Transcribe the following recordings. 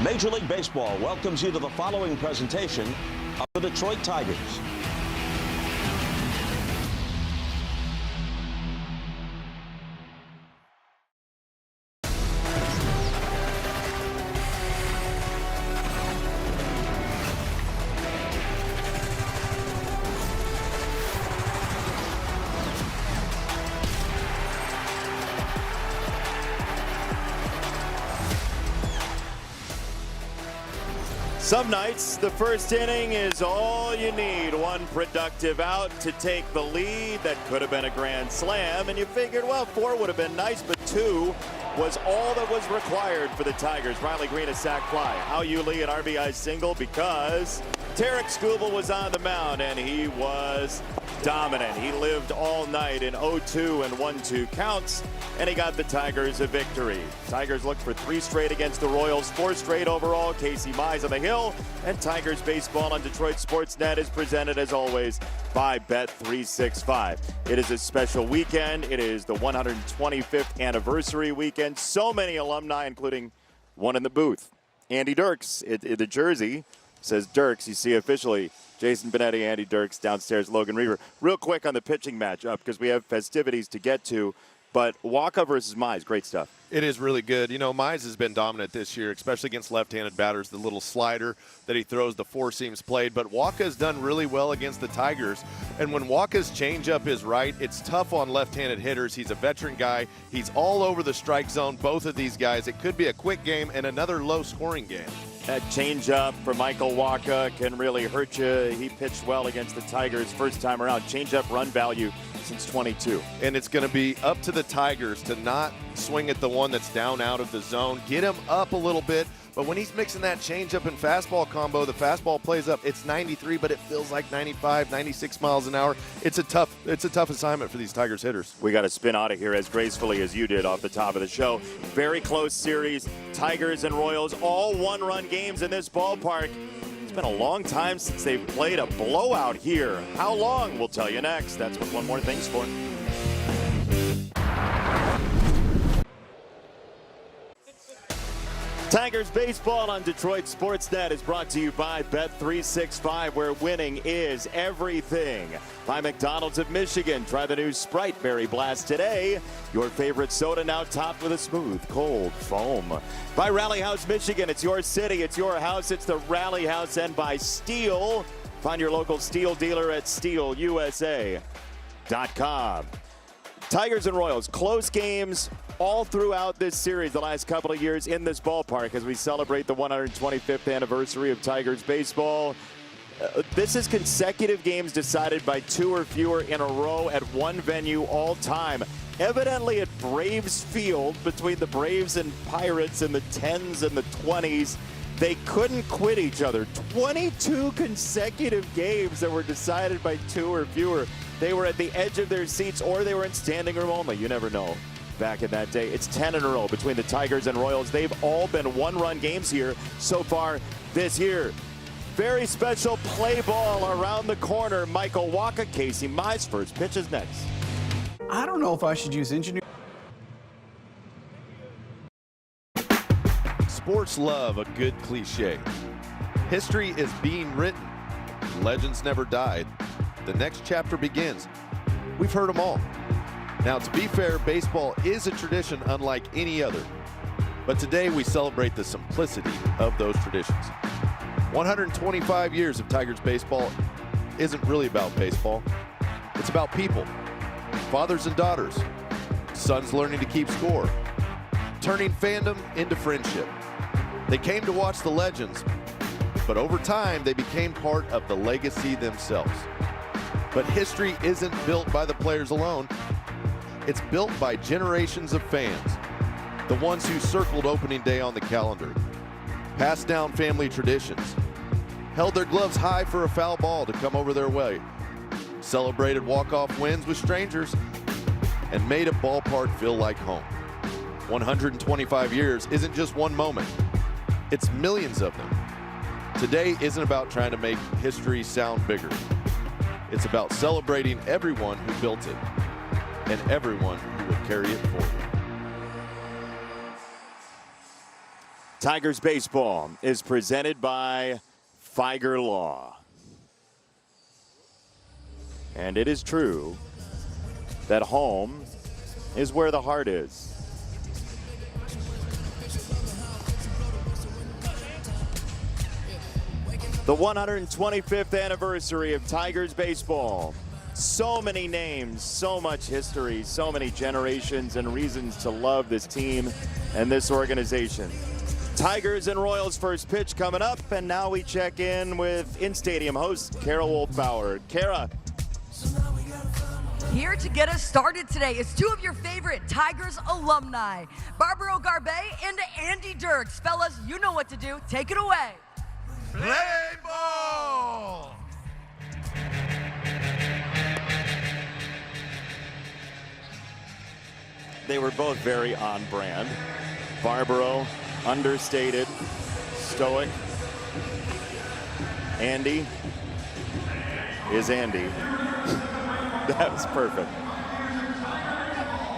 Major League Baseball welcomes you to the following presentation of the Detroit Tigers. Some nights, the first inning is all you need. One productive out to take the lead. That could have been a grand slam. And you figured, well, 4 would have been nice, but 2 was all that was required for the Tigers. Riley Green a sac fly. Hao Yu Lee an RBI single because Tarek Skubal was on the mound, and he was dominant. He lived all night in 0-2 and 1-2 counts, and he got the Tigers a victory. Tigers look for 3 straight against the Royals, 4 straight overall. Casey Mize on the hill, and Tigers baseball on Detroit Sportsnet is presented, as always, by Bet365. It is a special weekend. It is the 125th anniversary weekend. So many alumni, including one in the booth. Andy Dirks, the jersey says Dirks. You see officially Jason Benetti, Andy Dirks, downstairs Logan Reaver. Real quick on the pitching matchup, because we have festivities to get to, but Waka versus Mize, great stuff. It is really good. You know, Mize has been dominant this year, especially against left-handed batters. The little slider that he throws, the 4 seams played. But Waka has done really well against the Tigers. And when Waka's changeup is right, it's tough on left-handed hitters. He's a veteran guy. He's all over the strike zone, both of these guys. It could be a quick game and another low-scoring game. That changeup for Michael Waka can really hurt you. He pitched well against the Tigers first time around. Changeup run value since 22. And it's going to be up to the Tigers to not swing at the one that's down out of the zone. Get him up a little bit. But when he's mixing that changeup and fastball combo, the fastball plays up. It's 93, but it feels like 95, 96 miles an hour. It's a tough assignment for these Tigers hitters. We got to spin out of here as gracefully as you did off the top of the show. Very close series. Tigers and Royals, all one-run games in this ballpark. It's been a long time since they've played a blowout here. How long? We'll tell you next. That's what One More Thing's for. Tigers baseball on Detroit Sportsnet is brought to you by Bet365, where winning is everything. By McDonald's of Michigan, try the new Sprite Berry Blast today. Your favorite soda now topped with a smooth, cold foam. By Rally House Michigan, it's your city, it's your house, it's the Rally House. And by Steel, find your local Steel dealer at steelusa.com. Tigers and Royals, close games all throughout this series the last couple of years in this ballpark as we celebrate the 125th anniversary of Tigers baseball. This is consecutive games decided by 2 or fewer in a row at one venue all time. Evidently at Braves Field, between the Braves and Pirates in the 10s and the 20s, they couldn't quit each other. 22 consecutive games that were decided by 2 or fewer. They were at the edge of their seats, or they were in standing room only. You never know. Back in that day, it's 10 in a row between the Tigers and Royals. They've all been one-run games here so far this year. Very special play ball around the corner. Michael Waka, Casey Mize first pitch is next. I don't know if I should use engineering. Sports love a good cliche. History is being written. Legends never died. The next chapter begins. We've heard them all. Now, to be fair, baseball is a tradition unlike any other. But today we celebrate the simplicity of those traditions. 125 years of Tigers baseball isn't really about baseball. It's about people. Fathers and daughters. Sons learning to keep score. Turning fandom into friendship. They came to watch the legends, but over time they became part of the legacy themselves. But history isn't built by the players alone. It's built by generations of fans, the ones who circled opening day on the calendar, passed down family traditions, held their gloves high for a foul ball to come over their way, celebrated walk-off wins with strangers, and made a ballpark feel like home. 125 years isn't just one moment. It's millions of them. Today isn't about trying to make history sound bigger. It's about celebrating everyone who built it and everyone who will carry it forward. Tigers baseball is presented by Figer Law. And it is true that home is where the heart is. The 125th anniversary of Tigers baseball. So many names, so much history, so many generations and reasons to love this team and this organization. Tigers and Royals first pitch coming up, and now we check in with in-stadium host Kara Wolfbauer. Kara. Here to get us started today is two of your favorite Tigers alumni, Barbaro Garbe and Andy Dirks. Fellas, you know what to do. Take it away. Play ball! They were both very on brand. Barbaro, understated, stoic. Andy is Andy. That was perfect.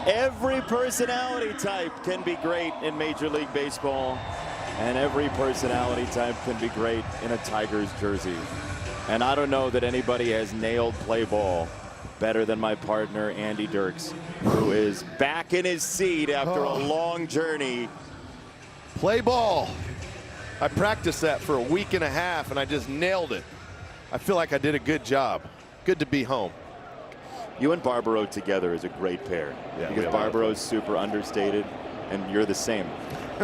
Every personality type can be great in Major League Baseball, and every personality type can be great in a Tigers jersey. And I don't know that anybody has nailed play ball better than my partner, Andy Dirks, who is back in his seat after a long journey. Play ball. I practiced that for a week and a half, and I just nailed it. I feel like I did a good job. Good to be home. You and Barbaro together is a great pair. Yeah, because Barbaro's super understated, and you're the same.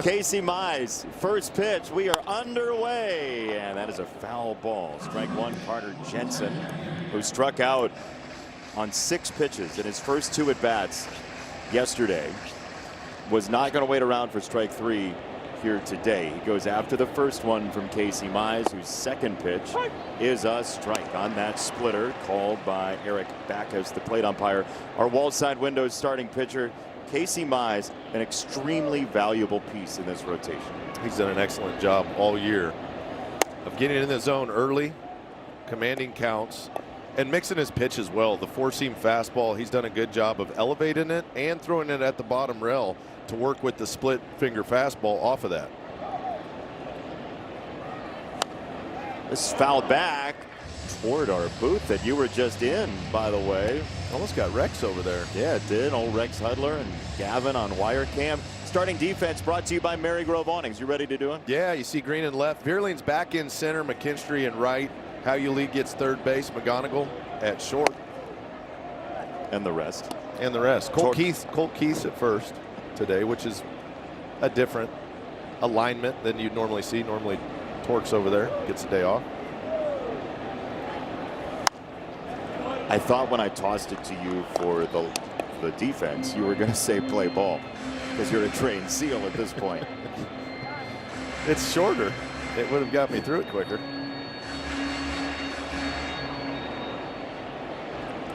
Casey Mize, first pitch. We are underway, and that is a foul ball. Strike one, Carter Jensen, who struck out on 6 pitches in his first 2 at-bats yesterday, was not going to wait around for strike 3 here today. He goes after the first one from Casey Mize, whose second pitch is a strike on that splitter called by Eric Backus, the plate umpire. Our wall side windows starting pitcher, Casey Mize, an extremely valuable piece in this rotation. He's done an excellent job all year of getting in the zone early, commanding counts, and mixing his pitch as well. The 4-seam fastball, he's done a good job of elevating it and throwing it at the bottom rail to work with the split finger fastball off of that. This is fouled back toward our booth that you were just in, by the way. Almost got Rex over there. Yeah, it did. Old Rex Hudler and Gavin on wire cam. Starting defense brought to you by Marygrove Awnings. You ready to do it? Yeah, you see Green and left. Vierling's back in center, McKinstry in right. Howley gets third base, McGonigal at short. And the rest. And the rest. Colt Keith at first today, which is a different alignment than you'd normally see. Normally Torques over there gets a day off. I thought when I tossed it to you for the defense, you were going to say play ball because you're a trained SEAL at this point. It's shorter. It would have got me through it quicker.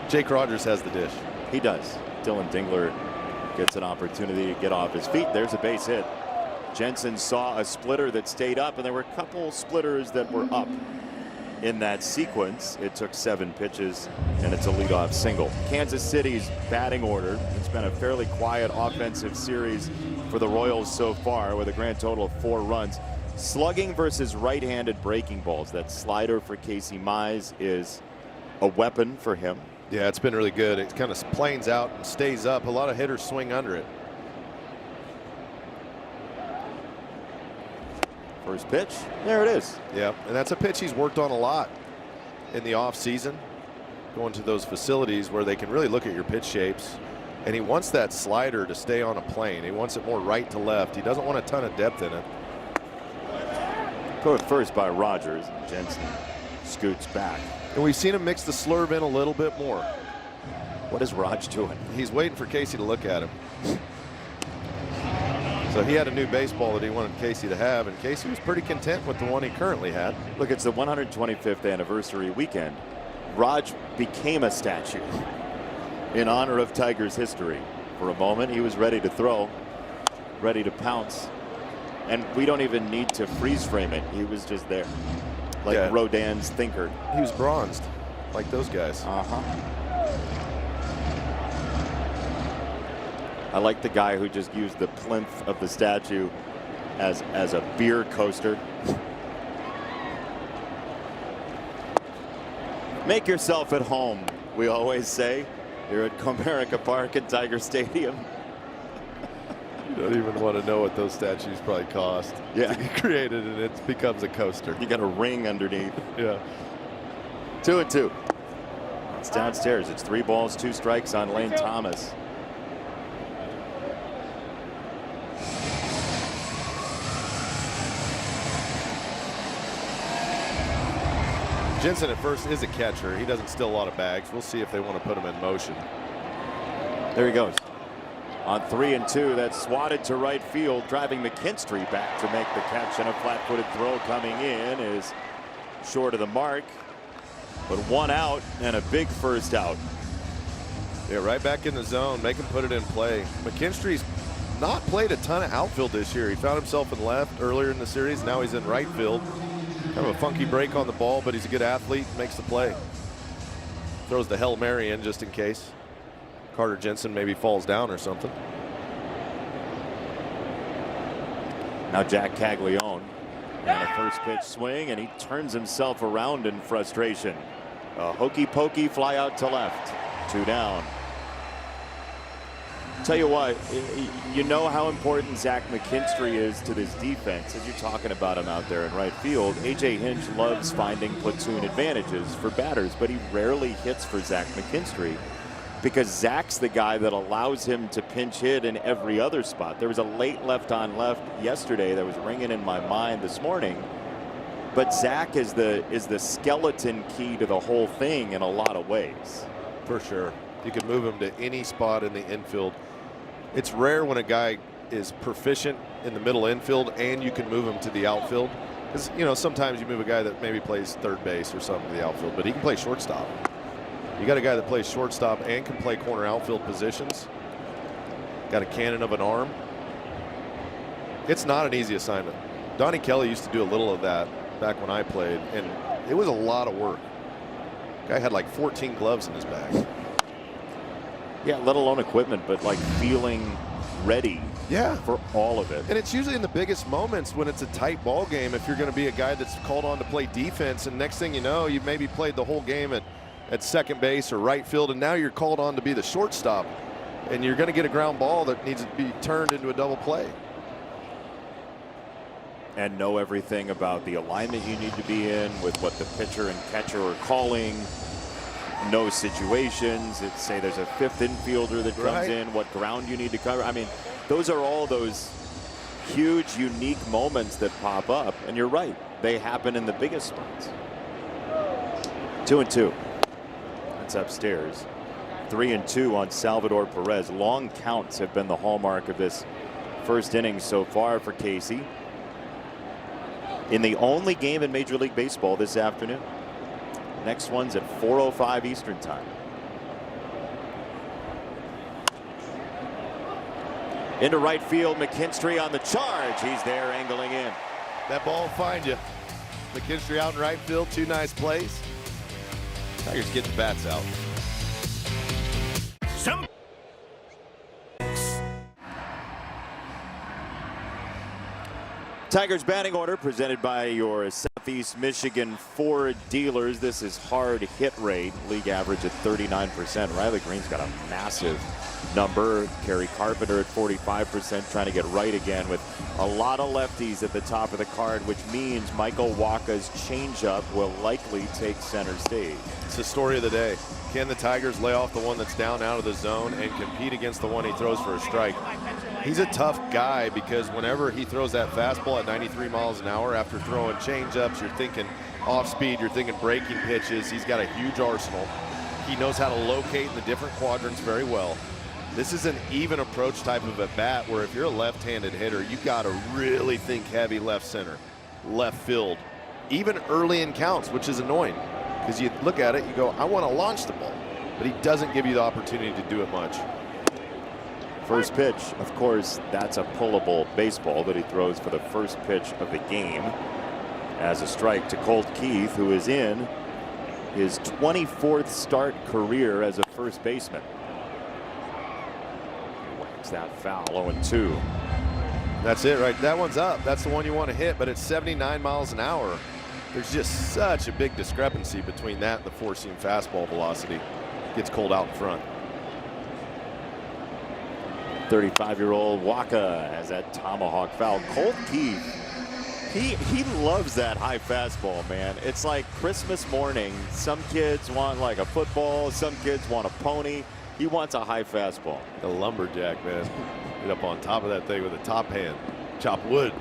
Jake Rogers has the dish. He does. Dylan Dingler gets an opportunity to get off his feet. There's a base hit. Jensen saw a splitter that stayed up, and there were a couple splitters that were up in that sequence. It took 7 pitches, and it's a leadoff single. Kansas City's batting order. It's been a fairly quiet offensive series for the Royals so far, with a grand total of 4 runs. Slugging versus right-handed breaking balls. That slider for Casey Mize is a weapon for him. Yeah, it's been really good. It kind of planes out and stays up. A lot of hitters swing under it. First pitch, there it is. Yeah, and that's a pitch he's worked on a lot in the off season, going to those facilities where they can really look at your pitch shapes. And he wants that slider to stay on a plane. He wants it more right to left. He doesn't want a ton of depth in it. Put first by Rogers. Jensen scoots back. And we've seen him mix the slurve in a little bit more. What is Raj doing? He's waiting for Casey to look at him. So he had a new baseball that he wanted Casey to have, and Casey was pretty content with the one he currently had. Look, it's the 125th anniversary weekend. Raj became a statue in honor of Tigers history. For a moment, he was ready to throw, ready to pounce. And we don't even need to freeze frame it. He was just there. Like Rodin's thinker. He was bronzed, like those guys. I like the guy who just used the plinth of the statue as a beer coaster. Make yourself at home, we always say, here at Comerica Park at Tiger Stadium. You don't even want to know what those statues probably cost. Yeah. To get created, and it becomes a coaster. You got a ring underneath. Yeah. 2-2. It's downstairs. It's 3 balls, 2 strikes on Lane Thomas. Jensen at first is a catcher. He doesn't steal a lot of bags. We'll see if they want to put him in motion. There he goes. On 3-2, that's swatted to right field, driving McKinstry back to make the catch, and a flat-footed throw coming in is short of the mark. But 1 out and a big first out. Yeah, right back in the zone. Make him put it in play. McKinstry's not played a ton of outfield this year. He found himself in left earlier in the series. Now he's in right field. Kind of a funky break on the ball, but he's a good athlete, makes the play. Throws the Hail Mary in just in case Carter Jensen maybe falls down or something. Now Jack Caglione. And a first pitch swing, and he turns himself around in frustration. A hokey pokey fly out to left. 2 down. Tell you what, you know how important Zach McKinstry is to this defense. As you're talking about him out there in right field, A.J. Hinch loves finding platoon advantages for batters, but he rarely hits for Zach McKinstry because Zach's the guy that allows him to pinch hit in every other spot. There was a late left on left yesterday that was ringing in my mind this morning, but Zach is the skeleton key to the whole thing in a lot of ways. For sure. You can move him to any spot in the infield. It's rare when a guy is proficient in the middle infield and you can move him to the outfield. Because, you know, sometimes you move a guy that maybe plays third base or something to the outfield, but he can play shortstop. You got a guy that plays shortstop and can play corner outfield positions. Got a cannon of an arm. It's not an easy assignment. Donnie Kelly used to do a little of that back when I played, and it was a lot of work. Guy had like 14 gloves in his bag. Yeah, let alone equipment, but like feeling ready. Yeah, for all of it. And it's usually in the biggest moments when it's a tight ball game. If you're going to be a guy that's called on to play defense, and next thing you know, you've maybe played the whole game at second base or right field, and now you're called on to be the shortstop, and you're going to get a ground ball that needs to be turned into a double play. And know everything about the alignment you need to be in with what the pitcher and catcher are calling. Know situations. It's say there's a 5th infielder that comes in, what ground you need to cover. I mean, those are all those huge, unique moments that pop up. And you're right, they happen in the biggest spots. 2-2. That's upstairs. 3-2 on Salvador Perez. Long counts have been the hallmark of this first inning so far for Casey. In the only game in Major League Baseball this afternoon. Next one's at 4:05 Eastern time. Into right field, McKinstry on the charge. He's there angling in. That ball will find you. McKinstry out in right field, 2 nice plays. Tigers getting the bats out. Tigers batting order presented by your Southeast Michigan Ford dealers. This is hard hit rate. League average at 39%. Riley Green's got a massive number. Kerry Carpenter at 45%, trying to get right again with a lot of lefties at the top of the card, which means Michael Wacha's changeup will likely take center stage. It's the story of the day. Can the Tigers lay off the one that's down out of the zone and compete against the one he throws for a strike? He's a tough guy because whenever he throws that fastball at 93 miles an hour after throwing changeups, you're thinking off speed, you're thinking breaking pitches. He's got a huge arsenal. He knows how to locate in the different quadrants very well. This is an even approach type of a bat where if you're a left-handed hitter, you got to really think heavy left center, left field, even early in counts, which is annoying because you look at it, you go, I want to launch the ball, but he doesn't give you the opportunity to do it much. First pitch, of course, that's a pullable baseball that he throws for the first pitch of the game as a strike to Colt Keith, who is in his 24th start career as a first baseman. Whacks that foul, 0-2. That's it, right? That one's up. That's the one you want to hit, but it's 79 miles an hour. There's just such a big discrepancy between that and the four-seam fastball velocity. Gets cold out in front. 35-year-old Waka has that tomahawk foul. Colt Keith, he loves that high fastball, man. It's like Christmas morning. Some kids want like a football. Some kids want a pony. He wants a high fastball. The lumberjack, man. Get up on top of that thing with a top hand. Chop wood.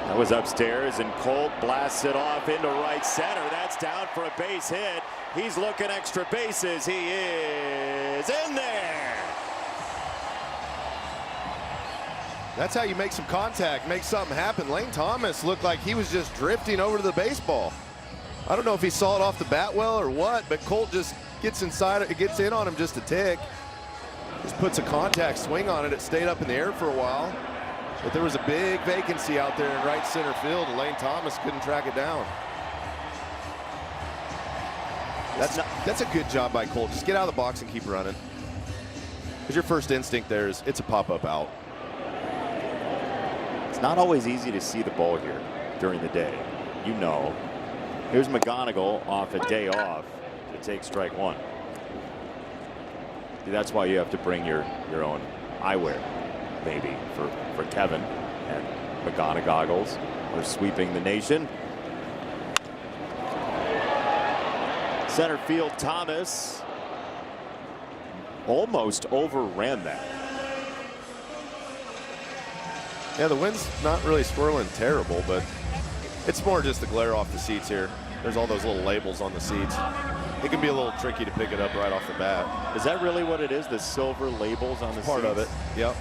That was upstairs, and Colt blasts it off into right center. That's down for a base hit. He's looking extra bases. He is in there. That's how you make some contact, make something happen. Lane Thomas looked like he was just drifting over to the baseball. I don't know if he saw it off the bat well or what, but Colt just gets inside it, gets in on him just a tick. Just puts a contact swing on it. It stayed up in the air for a while. But there was a big vacancy out there in right center field, and Lane Thomas couldn't track it down. That's a good job by Colt. Just get out of the box and keep running. Because your first instinct there is it's a pop-up out. It's not always easy to see the ball here during the day. You know. Here's McGonigal off a day off to take strike one. See, that's why you have to bring your own eyewear, maybe, for Kevin. And McGonagals are sweeping the nation. Center field, Thomas almost overran that. Yeah, the wind's not really swirling terrible, but it's more just the glare off the seats here. There's all those little labels on the seats. It can be a little tricky to pick it up right off the bat. Is that really what it is, the silver labels on the seats? Part of it, yep.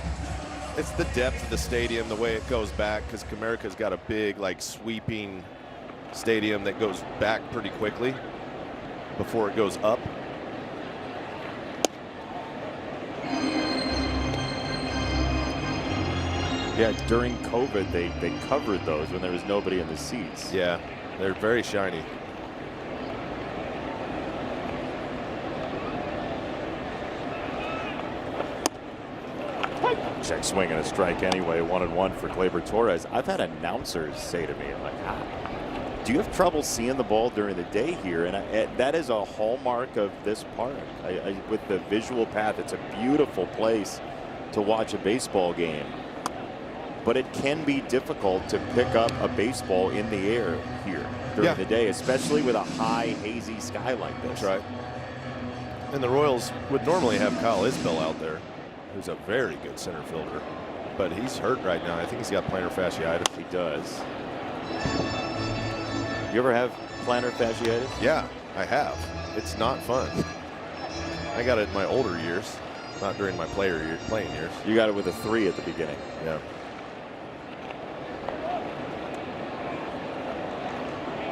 It's the depth of the stadium, the way it goes back, because Comerica's got a big, like, sweeping stadium that goes back pretty quickly before it goes up. Yeah, during COVID, they covered those when there was nobody in the seats. Yeah, they're very shiny. Check swing and a strike anyway. 1-1 for Gleyber Torres. I've had announcers say to me, like, do you have trouble seeing the ball during the day here? And that is a hallmark of this park. With the visual path, it's a beautiful place to watch a baseball game. But it can be difficult to pick up a baseball in the air here during the day, especially with a high, hazy sky like this. That's right. And the Royals would normally have Kyle Isbell out there, who's a very good center fielder. But he's hurt right now. I think he's got plantar fasciitis. He does. You ever have plantar fasciitis? Yeah, I have. It's not fun. I got it in my older years, not during my playing years. You got it with a 3 at the beginning. Yeah.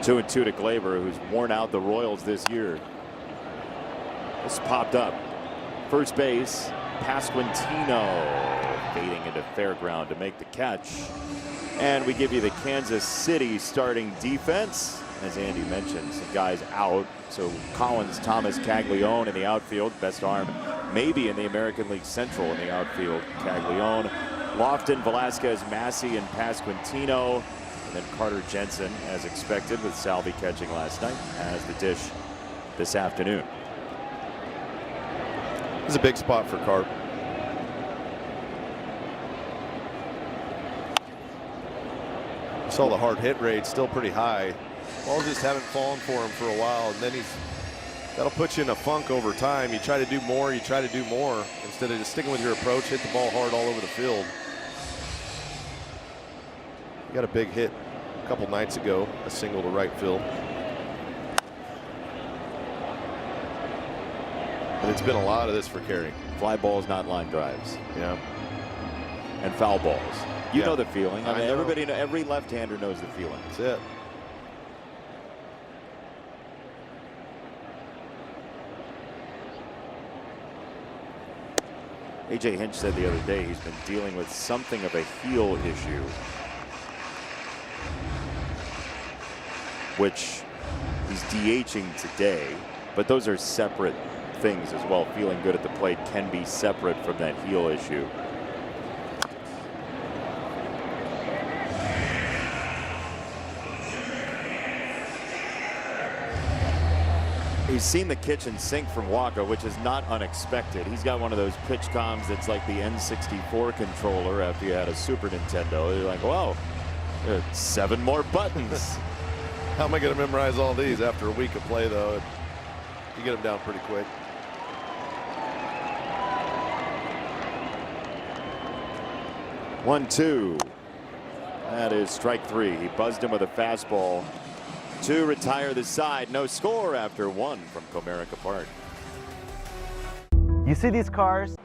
2-2 to Gleyber, who's worn out the Royals this year. This popped up. First base, Pasquantino fading into fair ground to make the catch. And we give you the Kansas City starting defense. As Andy mentioned, some guys out. So Collins, Thomas, Caglione in the outfield. Best arm maybe in the American League Central in the outfield. Caglione, Lofton, Velasquez, Massey, and Pasquantino. And then Carter Jensen, as expected, with Salvi catching last night, as the dish this afternoon. This is a big spot for Carp. Saw the hard hit rate still pretty high. Balls just haven't fallen for him for a while, and then that'll put you in a funk over time. You try to do more, instead of just sticking with your approach, hit the ball hard all over the field. He got a big hit a couple nights ago, a single to right field. But it's been a lot of this for Carey. Fly balls, not line drives. Yeah. And foul balls. You know the feeling. I mean, know. everybody, every left-hander knows the feeling. That's it. A.J. Hinch said the other day he's been dealing with something of a heel issue, which he's DHing today, but those are separate things as well. Feeling good at the plate can be separate from that heel issue. He's seen the kitchen sink from Waka, which is not unexpected. He's got one of those pitch comms that's like the N64 controller after you had a Super Nintendo. You're like, whoa, 7 more buttons. How am I going to memorize all these after a week of play, though? You get them down pretty quick. One, two. That is strike 3. He buzzed him with a fastball to retire the side. No score after 1 from Comerica Park. You see these cars?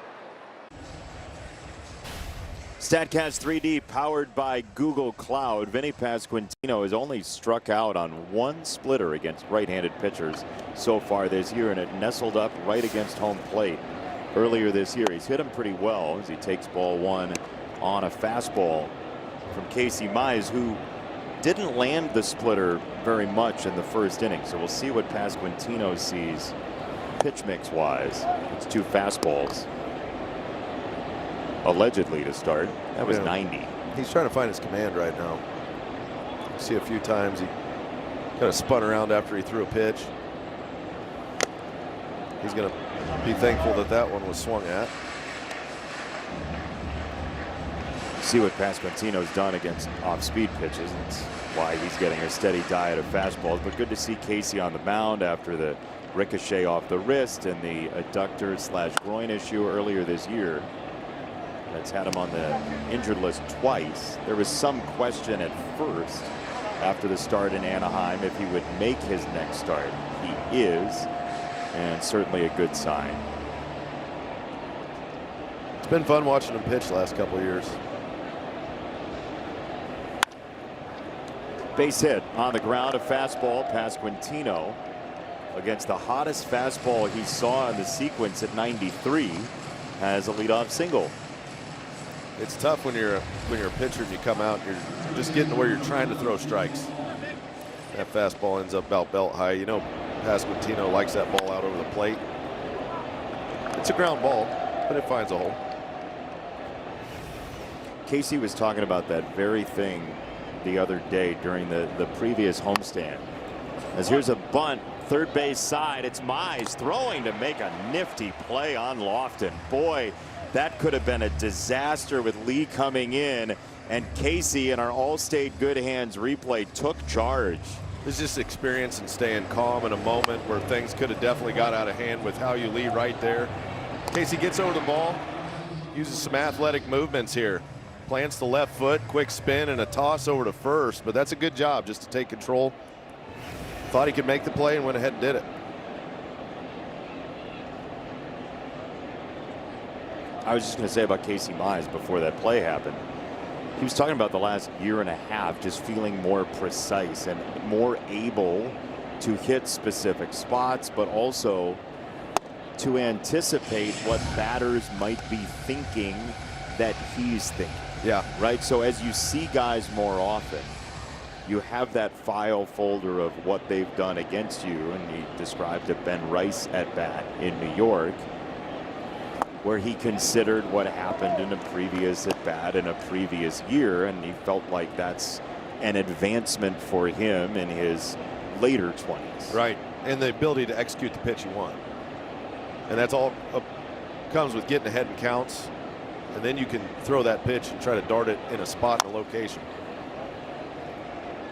StatCast 3D powered by Google Cloud. Vinny Pasquantino has only struck out on 1 splitter against right-handed pitchers so far this year, and it nestled up right against home plate earlier this year. He's hit him pretty well as he takes ball 1 on a fastball from Casey Mize, who didn't land the splitter very much in the first inning. So we'll see what Pasquantino sees pitch mix wise. It's 2 fastballs allegedly to start. That was 90. He's trying to find his command right now. See a few times he kind of spun around after he threw a pitch. He's going to be thankful that that one was swung at. See what Pasquantino's done against off-speed pitches. That's why he's getting a steady diet of fastballs. But good to see Casey on the mound after the ricochet off the wrist and the adductor/groin issue earlier this year. That's had him on the injured list twice. There was some question at first after the start in Anaheim if he would make his next start. He is, and certainly a good sign. It's been fun watching him pitch the last couple of years. Base hit on the ground, a fastball. Pasquantino against the hottest fastball he saw in the sequence at 93 has a leadoff single. It's tough when you're a pitcher and you come out, you're just getting to where you're trying to throw strikes. That fastball ends up about belt high. You know, Pasquantino likes that ball out over the plate. It's a ground ball, but it finds a hole. Casey was talking about that very thing the other day during the previous homestand. As here's a bunt, third base side. It's Mize throwing to make a nifty play on Lofton. Boy, that could have been a disaster with Lee coming in, and Casey in our all-state good hands replay took charge. It's just experience and staying calm in a moment where things could have definitely got out of hand with how you lead right there. Casey gets over the ball, uses some athletic movements here. Plants the left foot, quick spin, and a toss over to first. But that's a good job just to take control. Thought he could make the play and went ahead and did it. I was just going to say about Casey Mize before that play happened. He was talking about the last year and a half just feeling more precise and more able to hit specific spots, but also to anticipate what batters might be thinking that he's thinking. Yeah. Right. So as you see guys more often, you have that file folder of what they've done against you. And he described a Ben Rice at bat in New York, where he considered what happened in a previous at bat in a previous year. And he felt like that's an advancement for him in his later 20s. Right. And the ability to execute the pitch you want. And that's all comes with getting ahead in counts. And then you can throw that pitch and try to dart it in a spot and a location.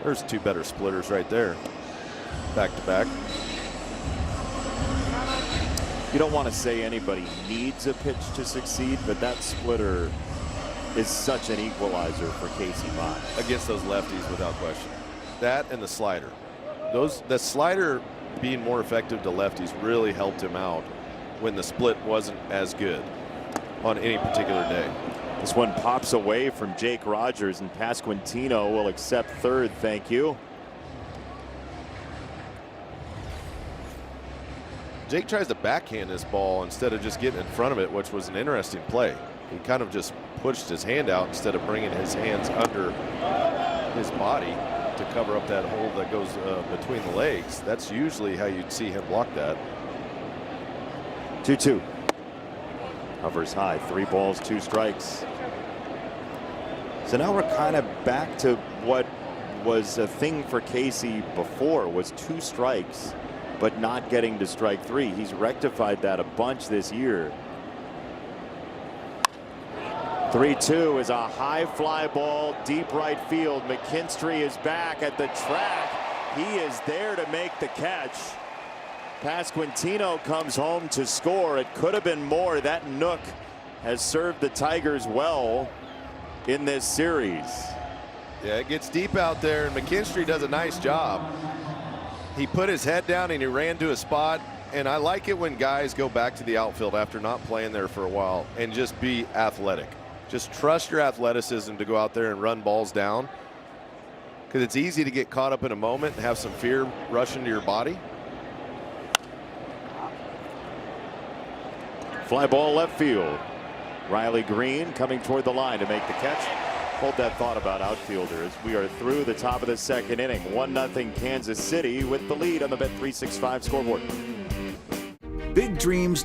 There's 2 better splitters right there, back to back. You don't want to say anybody needs a pitch to succeed, but that splitter is such an equalizer for Casey Mize. Against those lefties, without question. That and the slider. The slider being more effective to lefties really helped him out when the split wasn't as good on any particular day. This one pops away from Jake Rogers, and Pasquantino will accept third. Thank you. Jake tries to backhand this ball instead of just getting in front of it, which was an interesting play. He kind of just pushed his hand out instead of bringing his hands under his body to cover up that hole that goes between the legs. That's usually how you'd see him block that. 2-2. Hovers high. 3 balls, 2 strikes. So now we're kind of back to what was a thing for Casey before, was 2 strikes, but not getting to strike 3. He's rectified that a bunch this year. 3-2 is a high fly ball, deep right field. McKinstry is back at the track. He is there to make the catch. Pasquantino comes home to score. It could have been more. That Nook has served the Tigers well in this series. Yeah, it gets deep out there, and McKinstry does a nice job. He put his head down and he ran to a spot, and I like it when guys go back to the outfield after not playing there for a while and just be athletic. Just trust your athleticism to go out there and run balls down, because it's easy to get caught up in a moment and have some fear rush into your body. Fly ball left field. Riley Green coming toward the line to make the catch. Hold that thought about outfielders. We are through the top of the 2nd inning. 1-0 Kansas City with the lead on the Bet365 scoreboard. Big dreams.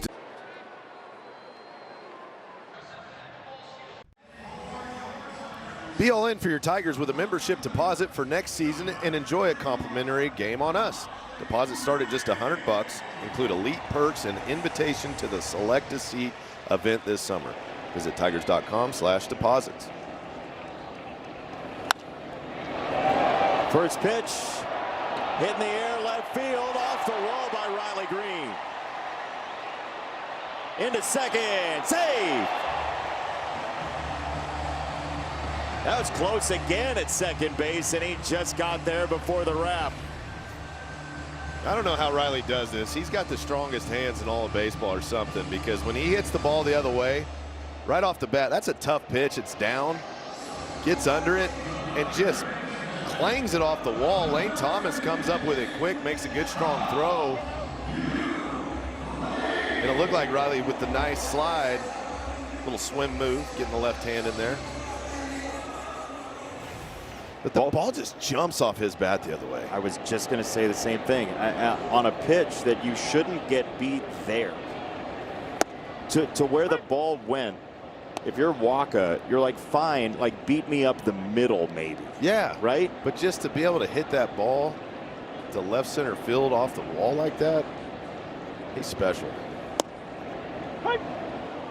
Be all in for your Tigers with a membership deposit for next season and enjoy a complimentary game on us. Deposits start at just $100, include elite perks and invitation to the Select a Seat event this summer. Visit tigers.com/deposits. First pitch, hit in the air, left field, off the wall by Riley Green. Into second, safe. That was close again at second base, and he just got there before the wrap. I don't know how Riley does this. He's got the strongest hands in all of baseball or something, because when he hits the ball the other way, right off the bat, that's a tough pitch. It's down, gets under it, and just clangs it off the wall. Lane Thomas comes up with it quick, makes a good strong throw. And it looked like Riley with the nice slide, little swim move, getting the left hand in there. But the ball just jumps off his bat the other way. I was just going to say the same thing. On a pitch that you shouldn't get beat there. To where the ball went. If you're Waka, you're like, fine, like beat me up the middle maybe. Yeah. Right? But just to be able to hit that ball to left center field off the wall like that, he's special.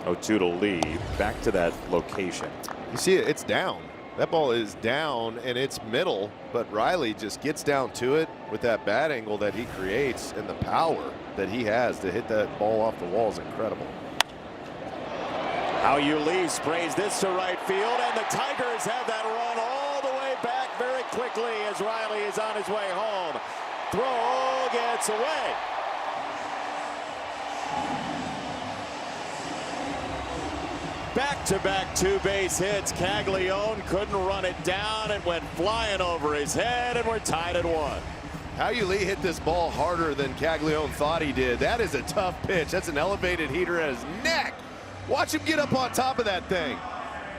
0-2 to lead. Back to that location. You see it, it's down. That ball is down and it's middle, but Riley just gets down to it with that bat angle that he creates, and the power that he has to hit that ball off the wall is incredible. How you Lee sprays this to right field, and the Tigers have that run all the way back very quickly as Riley is on his way home. Throw gets away. Back-to-back 2-base hits. Caglione couldn't run it down. It went flying over his head, and we're tied at 1. How you Lee hit this ball harder than Caglione thought he did. That is a tough pitch. That's an elevated heater at his neck. Watch him get up on top of that thing.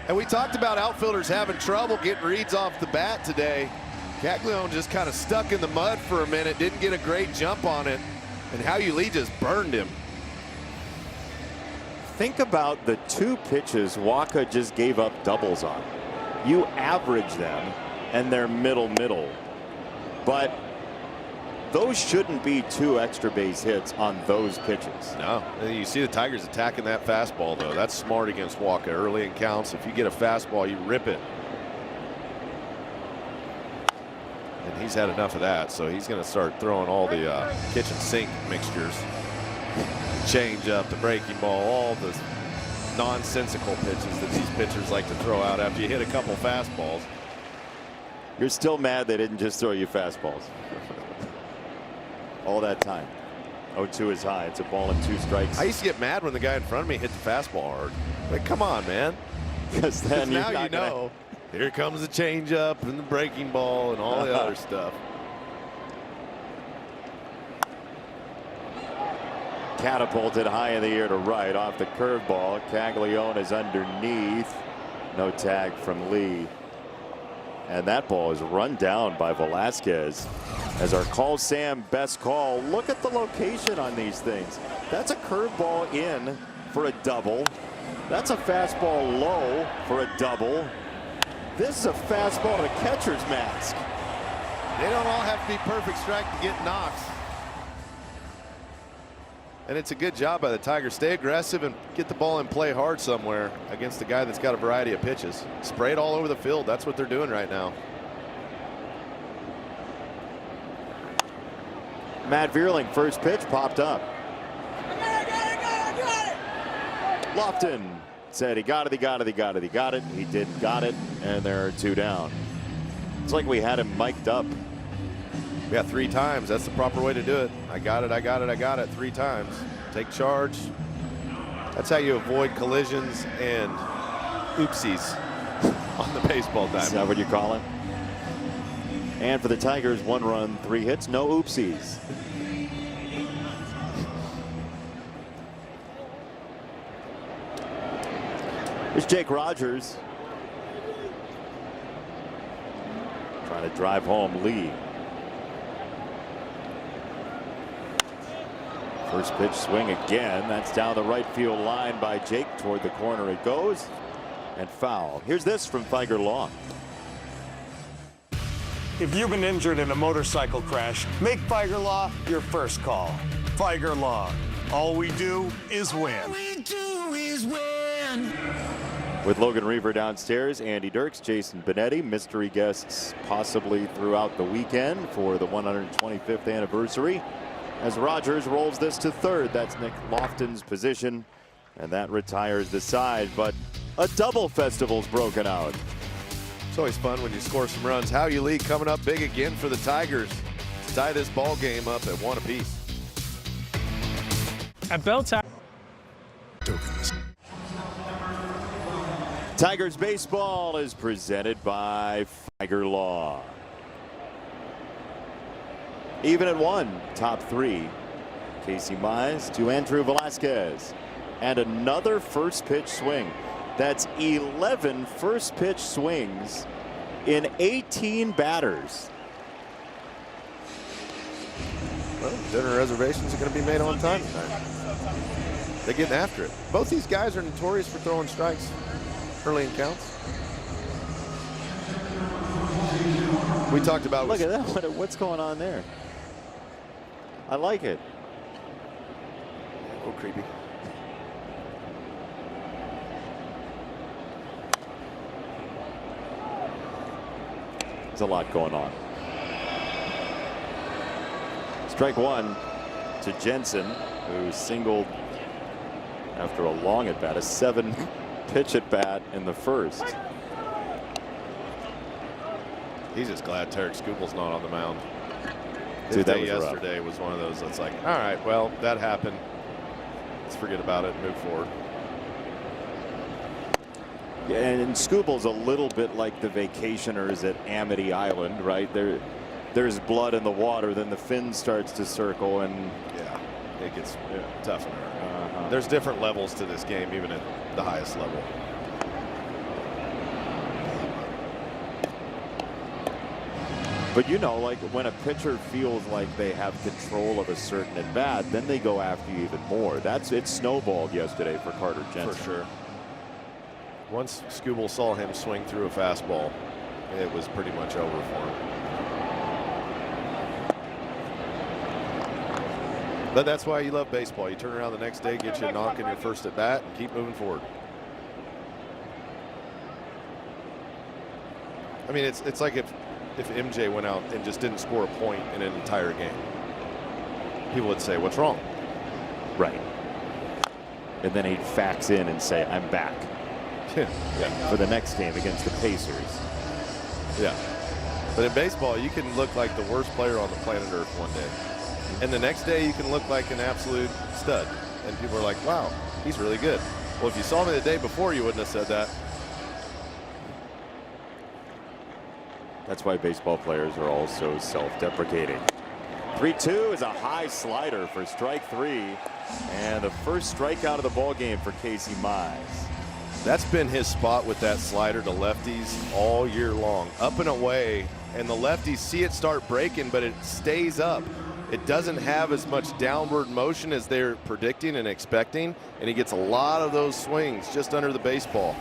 And we talked about outfielders having trouble getting reads off the bat today. Caglione just kind of stuck in the mud for a minute, didn't get a great jump on it, and How you Lee just burned him. Think about the 2 pitches Waka just gave up doubles on. You average them, and they're middle. But those shouldn't be 2 extra base hits on those pitches. No, and you see the Tigers attacking that fastball, though. That's smart against Waka early in counts. If you get a fastball, you rip it. And he's had enough of that, so he's going to start throwing all the kitchen sink mixtures. Change up, the breaking ball, all the nonsensical pitches that these pitchers like to throw out after you hit a couple fastballs. You're still mad they didn't just throw you fastballs. All that time. 0-2 is high. It's a ball and 2 strikes. I used to get mad when the guy in front of me hit the fastball hard. Like, come on, man. Because then now you know. Here comes the changeup and the breaking ball and all the other stuff. Catapulted high in the air to right off the curveball. Caglione is underneath. No tag from Lee. And that ball is run down by Velasquez. As our call Sam best call, look at the location on these things. That's a curveball in for a double. That's a fastball low for a double. This is a fastball to the catcher's mask. They don't all have to be perfect strike to get knocks. And it's a good job by the Tigers. Stay aggressive and get the ball and play hard somewhere against a guy that's got a variety of pitches. Spray it all over the field. That's what they're doing right now. Matt Vierling, first pitch popped up. Lofton said he got it, he got it, he got it, he got it. He didn't got it, and there are 2 down. It's like we had him mic'd up. Yeah, 3 times. That's the proper way to do it. I got it, I got it, I got it 3 times. Take charge. That's how you avoid collisions and oopsies on the baseball diamond. Is that what you call it? And for the Tigers, 1 run, 3 hits, no oopsies. Here's Jake Rogers. Trying to drive home Lee. First pitch swing again. That's down the right field line by Jake. Toward the corner it goes. And foul. Here's this from Tiger Law. If you've been injured in a motorcycle crash, make Tiger Law your first call. Tiger Law. All we do is win. With Logan Reaver downstairs, Andy Dirks, Jason Benetti, mystery guests possibly throughout the weekend for the 125th anniversary. As Rogers rolls this to third, that's Nick Lofton's position, and that retires the side. But a double festival's broken out. It's always fun when you score some runs. Howie Lee coming up big again for the Tigers to tie this ball game up at 1 apiece. At Bell Tower. Tigers baseball is presented by Tiger Law. Even at 1, top 3. Casey Mize to Andrew Velasquez. And another first pitch swing. That's 11 first pitch swings in 18 batters. Well, dinner reservations are going to be made on time tonight. They're getting after it. Both these guys are notorious for throwing strikes early in counts. We talked about. Look at that. What's going on there? I like it. A little creepy. There's a lot going on. Strike 1 to Jensen, who singled after a long at bat, a 7-pitch at bat in the first. He's just glad Tarek Skubal's not on the mound. His Dude, that day was rough. yesterday was one of those that's like, all right, well, that happened. Let's forget about it and move forward. Yeah, and Skubal's a little bit like the vacationers at Amity Island, right? There's blood in the water, then the fin starts to circle, and yeah, it gets tougher. There's different levels to this game, even at the highest level. But you know, like when a pitcher feels like they have control of a certain at bat, then they go after you even more. It snowballed yesterday for Carter Jensen. For sure. Once Skubal saw him swing through a fastball, it was pretty much over for him. But that's why you love baseball. You turn around the next day, get you a knock in your first at bat, and keep moving forward. I mean, it's like if MJ went out and just didn't score a point in an entire game. People would say, what's wrong? Right. And then he'd fax in and say, I'm back. Yeah. For the next game against the Pacers. Yeah. But in baseball, you can look like the worst player on the planet Earth one day. And the next day, you can look like an absolute stud. And people are like, wow, he's really good. Well, if you saw me the day before, you wouldn't have said that. That's why baseball players are all so self-deprecating. 3-2 is a high slider for strike 3. And the first strikeout of the ball game for Casey Mize. That's been his spot with that slider to lefties all year long. Up and away, and the lefties see it start breaking, but it stays up. It doesn't have as much downward motion as they're predicting and expecting, and he gets a lot of those swings just under the baseball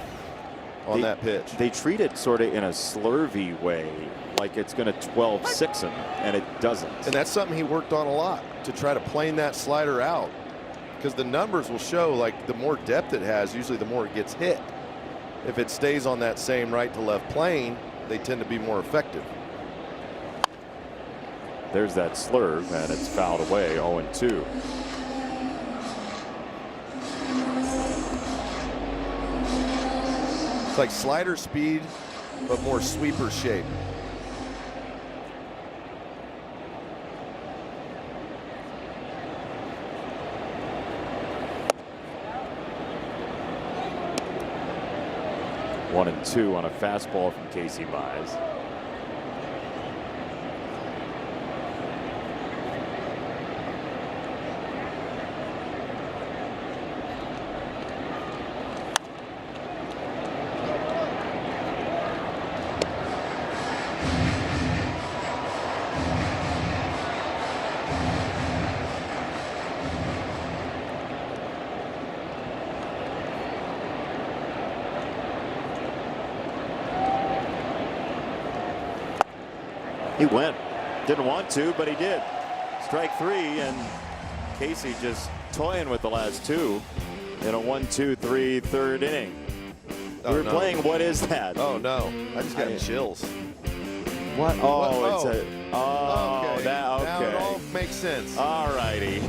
on that pitch. They treat it sort of in a slurvy way, like it's going to 12-6 him, and it doesn't. And that's something he worked on a lot, to try to plane that slider out, because the numbers will show, like, the more depth it has, usually the more it gets hit. If it stays on that same right to left plane, they tend to be more effective. There's that slurve, and it's fouled away, 0-2. It's like slider speed, but more sweeper shape. One and two on a fastball from Casey Mize. He went. Didn't want to, but he did. Strike three, and Casey just toying with the last two in a 1-2-3 third inning. We're playing What Is That? Oh, no. I just got chills. What? Oh, What? it's a. Oh, okay. that, okay. Now it all makes sense. All righty.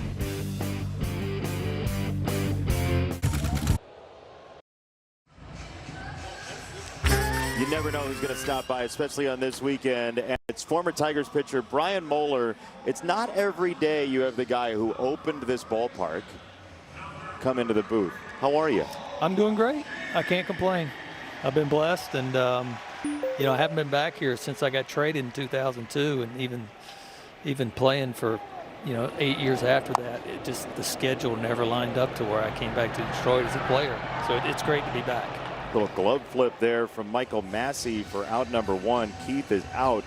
You never know who's going to stop by, especially on this weekend. And it's former Tigers pitcher Brian Moeller. It's not every day you have the guy who opened this ballpark come into the booth. How are you? I'm doing great. I can't complain. I've been blessed, and you know, I haven't been back here since I got traded in 2002, and even playing for, you know, 8 years after that. It just, the schedule never lined up to where I came back to Detroit as a player. So it's great to be back. Little glove flip there from Michael Massey for out number one. Keith is out.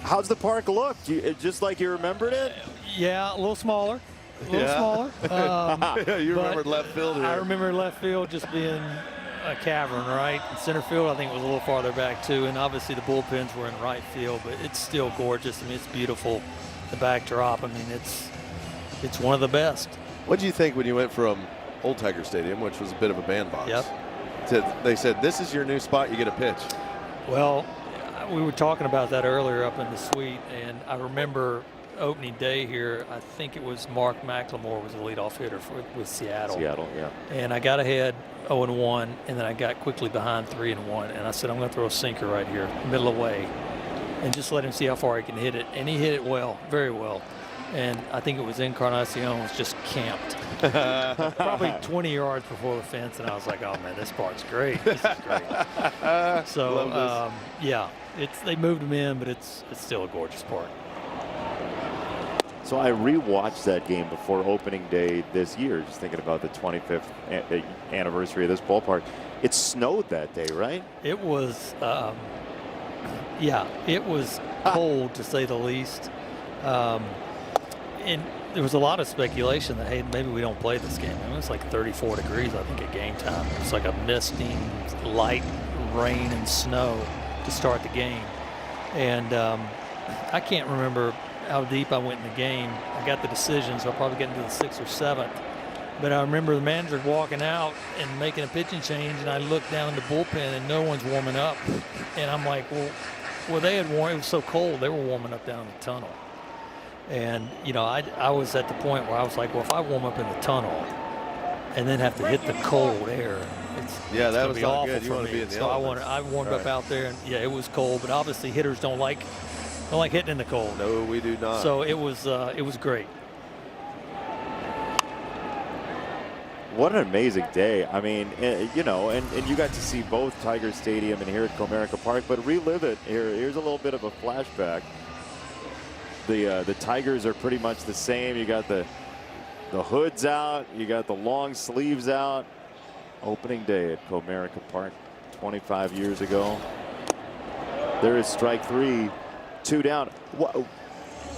How's the park look? Just like you remembered it? Yeah, a little smaller. A little smaller. You remembered left field here. I remember left field just being a cavern, right? And center field, I think, was a little farther back, too. And obviously the bullpens were in right field, but it's still gorgeous. I mean, it's beautiful. The backdrop, I mean, it's one of the best. What did you think when you went from Old Tiger Stadium, which was a bit of a bandbox? Yep. They said, this is your new spot, you get a pitch. Well, we were talking about that earlier up in the suite, and I remember opening day here, I think it was Mark McLemore was the leadoff hitter with Seattle. Seattle, yeah. And I got ahead 0-1, and then I got quickly behind 3-1, and I said, I'm going to throw a sinker right here, middle away, and just let him see how far he can hit it. And he hit it well, very well. And I think it was Encarnacion was just camped. Probably 20 yards before the fence, and I was like, oh, man, this park's great. This is great. So, yeah, they moved him in, but it's still a gorgeous park. So I rewatched that game before opening day this year, just thinking about the 25th anniversary of this ballpark. It snowed that day, right? It was, yeah, it was cold to say the least. And there was a lot of speculation that, hey, maybe we don't play this game. I mean, it was like 34 degrees, I think, at game time. It was like a misting, light rain and snow to start the game. And I can't remember how deep I went in the game. I got the decision, so I'll probably get into the 6th or 7th. But I remember the manager walking out and making a pitching change, and I looked down in the bullpen, and no one's warming up. And I'm like, well, they had warmed. It was so cold, they were warming up down in the tunnel. And, you know, I was at the point where I was like, well, if I warm up in the tunnel and then have to hit the cold air, that was be not awful good. You for want to me. be in the So elements. I warmed up out there, and yeah, it was cold. But obviously, hitters don't like hitting in the cold. No, we do not. So it was great. What an amazing day. I mean, you know, and you got to see both Tiger Stadium and here at Comerica Park, but relive it. Here's a little bit of a flashback. The Tigers are pretty much the same. You got the hoods out, you got the long sleeves out, Opening day at Comerica Park 25 years ago. There is strike three, 2 down.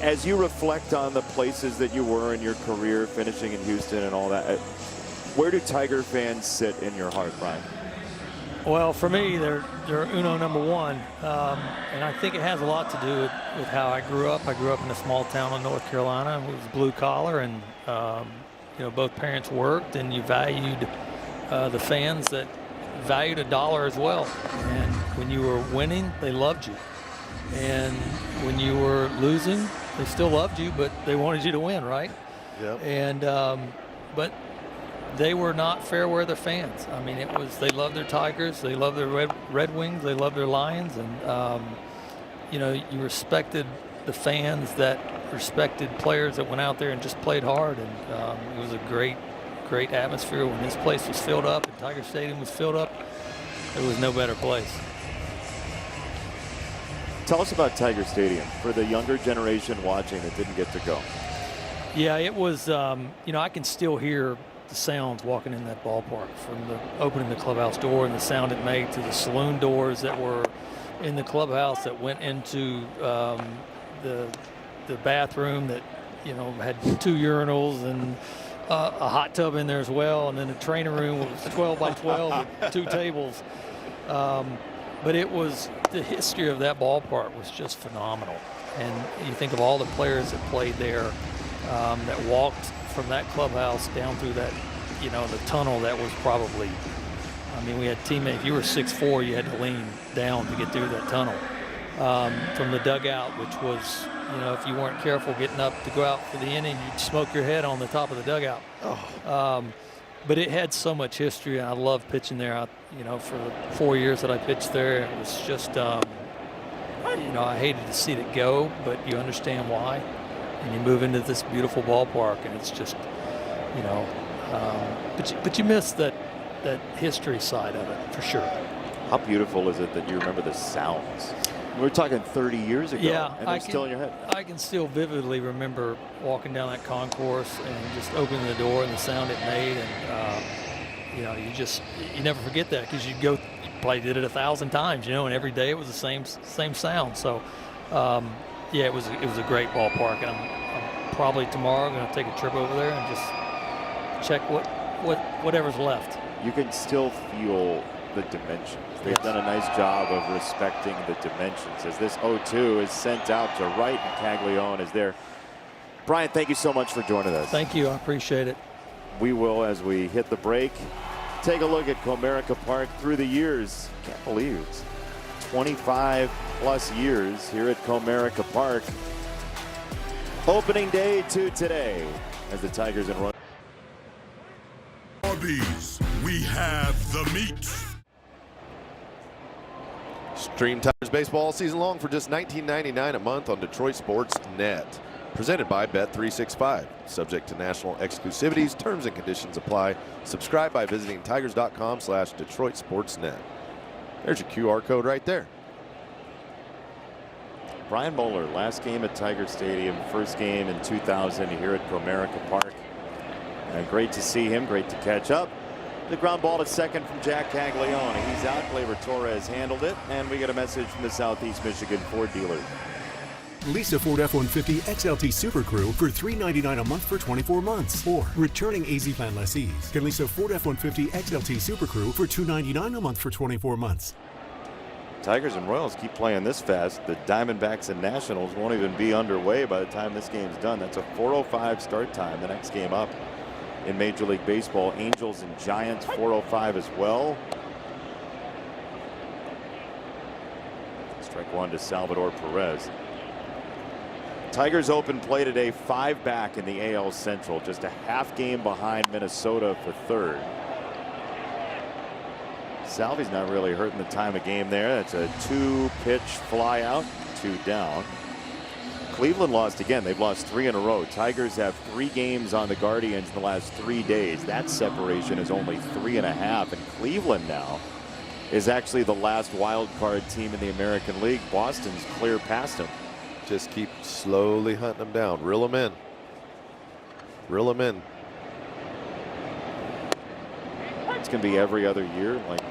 As you reflect on the places that you were in your career, finishing in Houston and all that, where do Tiger fans sit in your heart, Brian? Well, for me, they're uno number one, and I think it has a lot to do with how I grew up. I grew up in a small town in North Carolina. It was blue collar, and both parents worked, and you valued the fans that valued $1 as well. And when you were winning, they loved you, and when you were losing, they still loved you, but they wanted you to win, right? Yep. And but they were not fair weather fans. I mean, they loved their Tigers, they loved their Red Wings, they loved their Lions, and you respected the fans that respected players that went out there and just played hard. And it was a great atmosphere when this place was filled up and Tiger Stadium was filled up. There was no better place. Tell us about Tiger Stadium for the younger generation watching that didn't get to go. Yeah, it was. I can still hear the sounds walking in that ballpark, from the opening the clubhouse door and the sound it made to the saloon doors that were in the clubhouse that went into the bathroom that had 2 urinals and a hot tub in there as well, and then the training room was 12 by 12 with 2 tables. But it was, the history of that ballpark was just phenomenal. And you think of all the players that played there, that walked from that clubhouse down through that, the tunnel that was probably, we had teammates, if you were 6'4", you had to lean down to get through that tunnel. From the dugout, which was, if you weren't careful getting up to go out for the inning, you'd smoke your head on the top of the dugout. But it had so much history, and I loved pitching there. For the 4 years that I pitched there, it was just, I hated to see it go, but you understand why. And you move into this beautiful ballpark, and it's just, but you miss that history side of it for sure. How beautiful is it that you remember the sounds? We're talking 30 years ago, and they're still in your head. I can still vividly remember walking down that concourse and just opening the door and the sound it made, and you never forget that, because you probably did it 1,000 times, and every day it was the same sound. So, it was a great ballpark, and I'm probably tomorrow going to take a trip over there and just check whatever's left. You can still feel the dimensions. They've done a nice job of respecting the dimensions as this 0-2 is sent out to right, and Caglione is there. Brian, thank you so much for joining us. Thank you. I appreciate it. We will, as we hit the break, take a look at Comerica Park through the years. Can't believe it's 25 plus years here at Comerica Park. Opening day to today as the Tigers and Royals. Arby's, we have the meat. Stream Tigers baseball all season long for just $19.99 a month on Detroit Sports Net. Presented by Bet365. Subject to national exclusivities. Terms and conditions apply. Subscribe by visiting tigers.com/Detroit Sports Net. There's your QR code right there. Brian Moeller, last game at Tiger Stadium, first game in 2000 here at Comerica Park. And great to see him, great to catch up. The ground ball to second from Jack Caglione. He's out. Gleyber Torres handled it. And we get a message from the Southeast Michigan Ford dealer. Lease a Ford F-150 XLT Super Crew for $399 a month for 24 months. Or returning AZ Plan lessees can lease a Ford F-150 XLT Super Crew for $299 a month for 24 months. Tigers and Royals keep playing this fast. The Diamondbacks and Nationals won't even be underway by the time this game's done. That's a 4:05 start time. The next game up in Major League Baseball, Angels and Giants, 4:05 as well. Strike one to Salvador Perez. Tigers open play today, 5 back in the AL Central, just a half game behind Minnesota for third. Salvi's not really hurting the time of game there. That's a 2-pitch fly out, 2 down. Cleveland lost again. They've lost 3 in a row. Tigers have 3 games on the Guardians in the last 3 days. That separation is only 3.5. And Cleveland now is actually the last wild card team in the American League. Boston's clear past them. Just keep slowly hunting them down. Reel them in. Reel them in. it's going to be every other year. Like,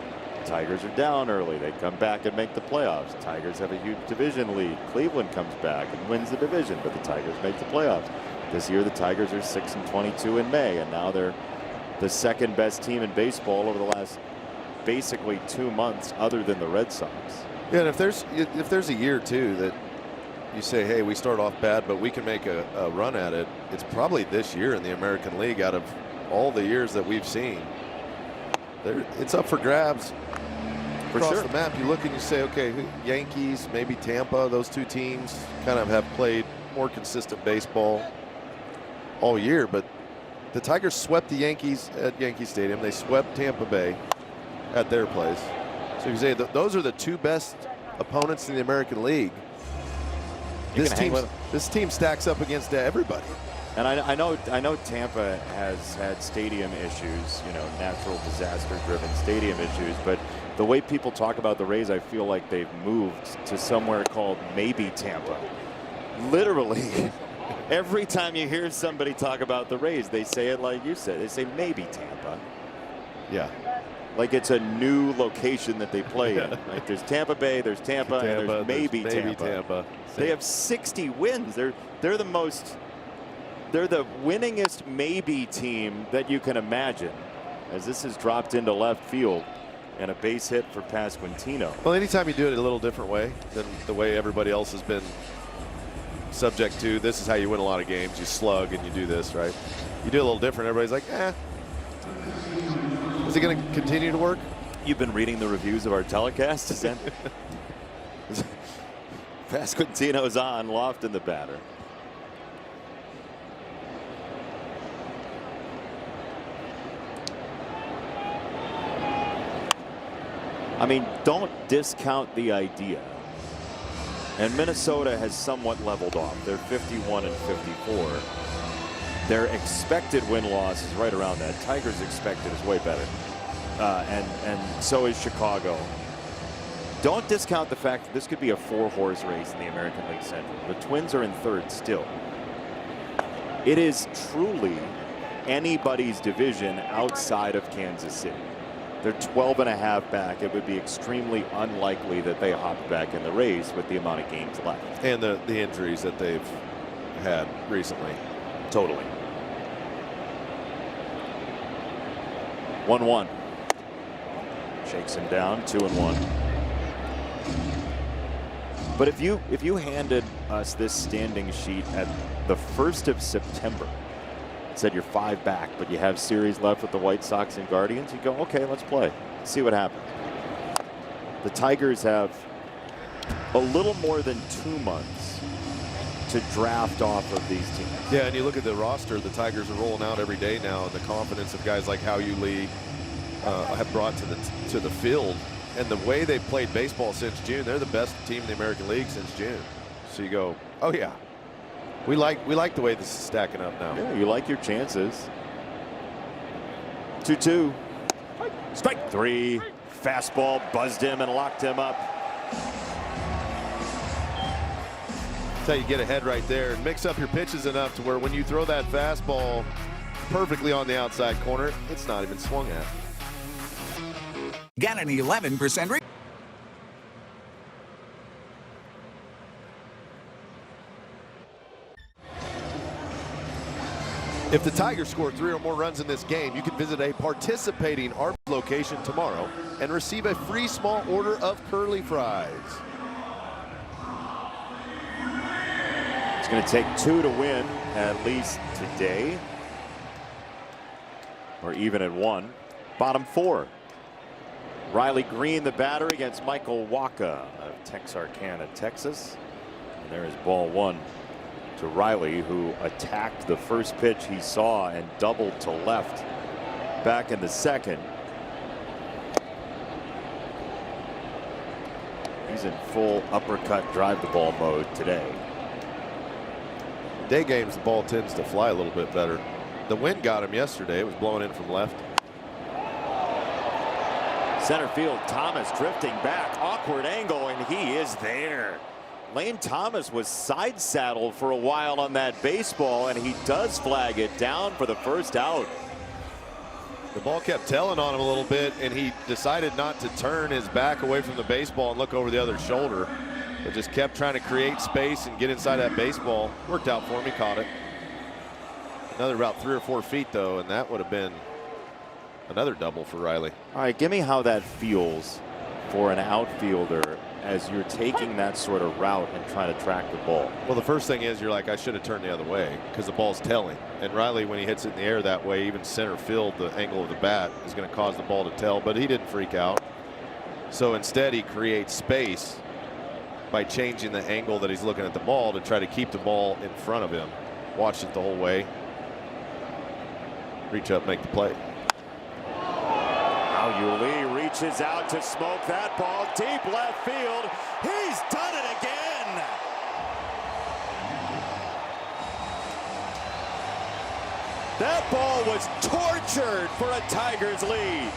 Tigers are down early. They come back and make the playoffs. Tigers have a huge division lead. Cleveland comes back and wins the division, but the Tigers make the playoffs. This year, the Tigers are 6-22 in May, and now they're the second best team in baseball over the last basically 2 months, other than the Red Sox. Yeah, and if there's a year too that you say, hey, we start off bad, but we can make a run at it, it's probably this year in the American League. Out of all the years that we've seen, it's up for grabs. Across the map, you look and you say, okay, Yankees, maybe Tampa, those two teams kind of have played more consistent baseball all year, but the Tigers swept the Yankees at Yankee Stadium. They swept Tampa Bay at their place. So you say those are the two best opponents in the American League. This team stacks up against everybody. And I know Tampa has had stadium issues, natural disaster-driven stadium issues, but the way people talk about the Rays, I feel like they've moved to somewhere called maybe Tampa. Literally, every time you hear somebody talk about the Rays, they say it like you said. They say maybe Tampa. Yeah. Like it's a new location that they play in. Like there's Tampa Bay, there's Tampa, and there's maybe Tampa. They have 60 wins. They're the winningest maybe team that you can imagine, as this is dropped into left field and a base hit for Pasquantino. Well, anytime you do it a little different way than the way everybody else has been subject to, this is how you win a lot of games. You slug and you do this, right? You do a little different, everybody's like, is it going to continue to work? You've been reading the reviews of our telecast, is that? Pasquantino's on, Lofton the batter. I mean, don't discount the idea. And Minnesota has somewhat leveled off. They're 51 and 54. Their expected win-loss is right around that. Tigers' expected is way better. And so is Chicago. Don't discount the fact that this could be a 4-horse race in the American League Central. The Twins are in third still. It is truly anybody's division outside of Kansas City. They're 12.5 back. It would be extremely unlikely that they hop back in the race with the amount of games left. And the injuries that they've had recently. Totally. 1-1. Shakes him down, 2-1. But if you handed us this standing sheet at the 1st of September, said you're 5 back, but you have series left with the White Sox and Guardians, you go, okay, let's play. See what happens. The Tigers have a little more than 2 months to draft off of these teams. Yeah, and you look at the roster, the Tigers are rolling out every day now, and the confidence of guys like Hao Yu Lee have brought to the field. And the way they've played baseball since June, they're the best team in the American League since June. So you go, oh yeah. We like the way this is stacking up now. Yeah, you like your chances. 2-2. Strike 3. Fastball buzzed him and locked him up. That's how you get ahead right there and mix up your pitches enough to where when you throw that fastball perfectly on the outside corner, it's not even swung at. Get an 11% If the Tigers score 3 or more runs in this game, you can visit a participating Arby's location tomorrow and receive a free small order of curly fries. It's going to take 2 to win, at least today. Or even at 1. Bottom 4. Riley Green, the batter, against Michael Wacha of Texarkana, Texas. And there is ball 1 to Riley, who attacked the first pitch he saw and doubled to left back in the second. He's in full uppercut drive the ball mode today. Day games, the ball tends to fly a little bit better. The wind got him yesterday. It was blowing in from left. Center field, Thomas drifting back, awkward angle, and he is there. Lane Thomas was side saddled for a while on that baseball, and he does flag it down for the first out. The ball kept telling on him a little bit, and he decided not to turn his back away from the baseball and look over the other shoulder, but just kept trying to create space and get inside that baseball. Worked out for him. He caught it. Another about 3 or 4 feet, though, and that would have been another double for Riley. All right, give me how that feels for an outfielder as you're taking that sort of route and trying to track the ball. Well, the first thing is you're like, I should have turned the other way because the ball's telling. And Riley, when he hits it in the air that way, even center field, the angle of the bat is going to cause the ball to tell, but he didn't freak out. So instead, he creates space by changing the angle that he's looking at the ball to try to keep the ball in front of him. Watched it the whole way. Reach up, make the play. Now Lee reaches out to smoke that ball deep left field. He's done it again. That ball was tortured for a Tigers lead.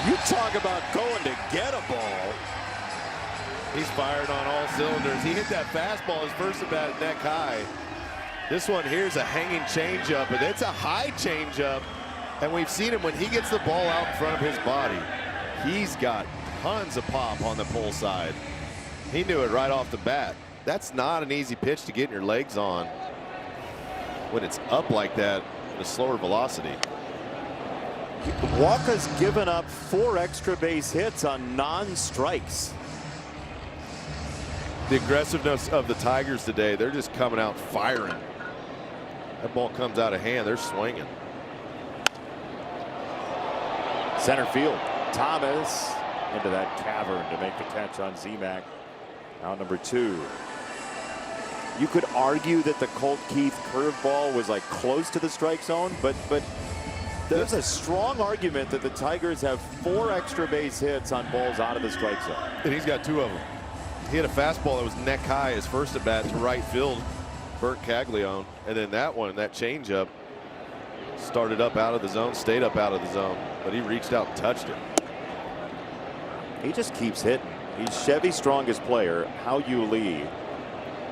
You talk about going to get a ball. He's fired on all cylinders. He hit that fastball his first at bat neck high. This one here's a hanging changeup, but it's a high changeup. And we've seen him when he gets the ball out in front of his body. He's got tons of pop on the pull side. He knew it right off the bat. That's not an easy pitch to get your legs on when it's up like that at a slower velocity. Walker's given up 4 extra base hits on non-strikes. The aggressiveness of the Tigers today, they're just coming out firing. That ball comes out of hand, they're swinging. Center field, Thomas into that cavern to make the catch on Zemak. Out number 2. You could argue that the Colt Keith curveball was like close to the strike zone, but there's a strong argument that the Tigers have 4 extra base hits on balls out of the strike zone. And he's got 2 of them. He hit a fastball that was neck high his first at bat to right field, burnt Caglione, and then that one, that changeup, started up out of the zone, stayed up out of the zone, but he reached out and touched it. He just keeps hitting. He's Chevy's strongest player, Hao-Yu Lee.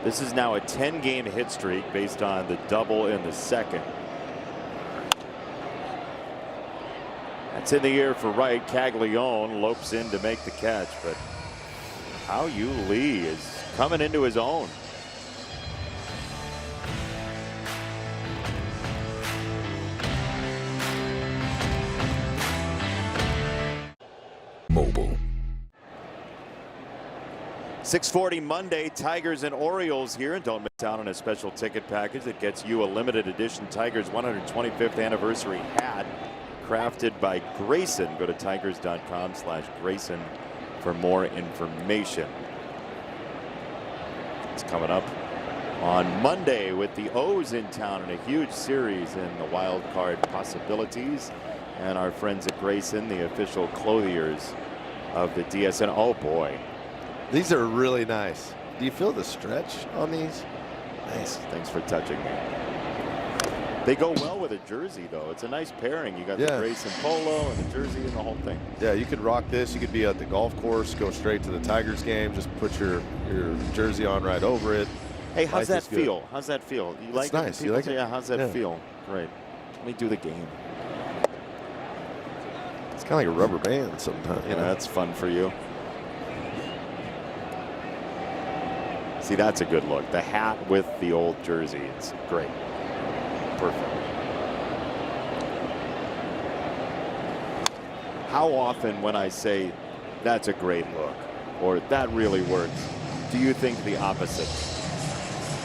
This is now a 10-game hit streak based on the double in the second. That's in the air for right. Caglione lopes in to make the catch, but Hao-Yu Lee is coming into his own. Mobile. 6:40 Monday, Tigers and Orioles here, and don't miss out on a special ticket package that gets you a limited edition Tigers 125th anniversary hat crafted by Grayson. Go to tigers.com/Grayson for more information. It's coming up on Monday with the O's in town in a huge series in the wild card possibilities, and our friends at Grayson, the official clothiers of the DSN. Oh boy, These are really nice. Do you feel the stretch on these? nice. Thanks for touching me. They go well with a jersey, though. It's a nice pairing. You got the Grayson polo and the jersey and the whole thing. Yeah, you could rock this. You could be at the golf course, go straight to the Tigers game, just put your jersey on right over it. Hey, how's that feel? How's that feel? You like it? Nice. You like it? Yeah, how's that feel? Great. Let me do the game. It's kind of like a rubber band sometimes. You know, that's fun for you. See, that's a good look. The hat with the old jersey. It's great. Perfect. How often when I say that's a great look or that really works, do you think the opposite?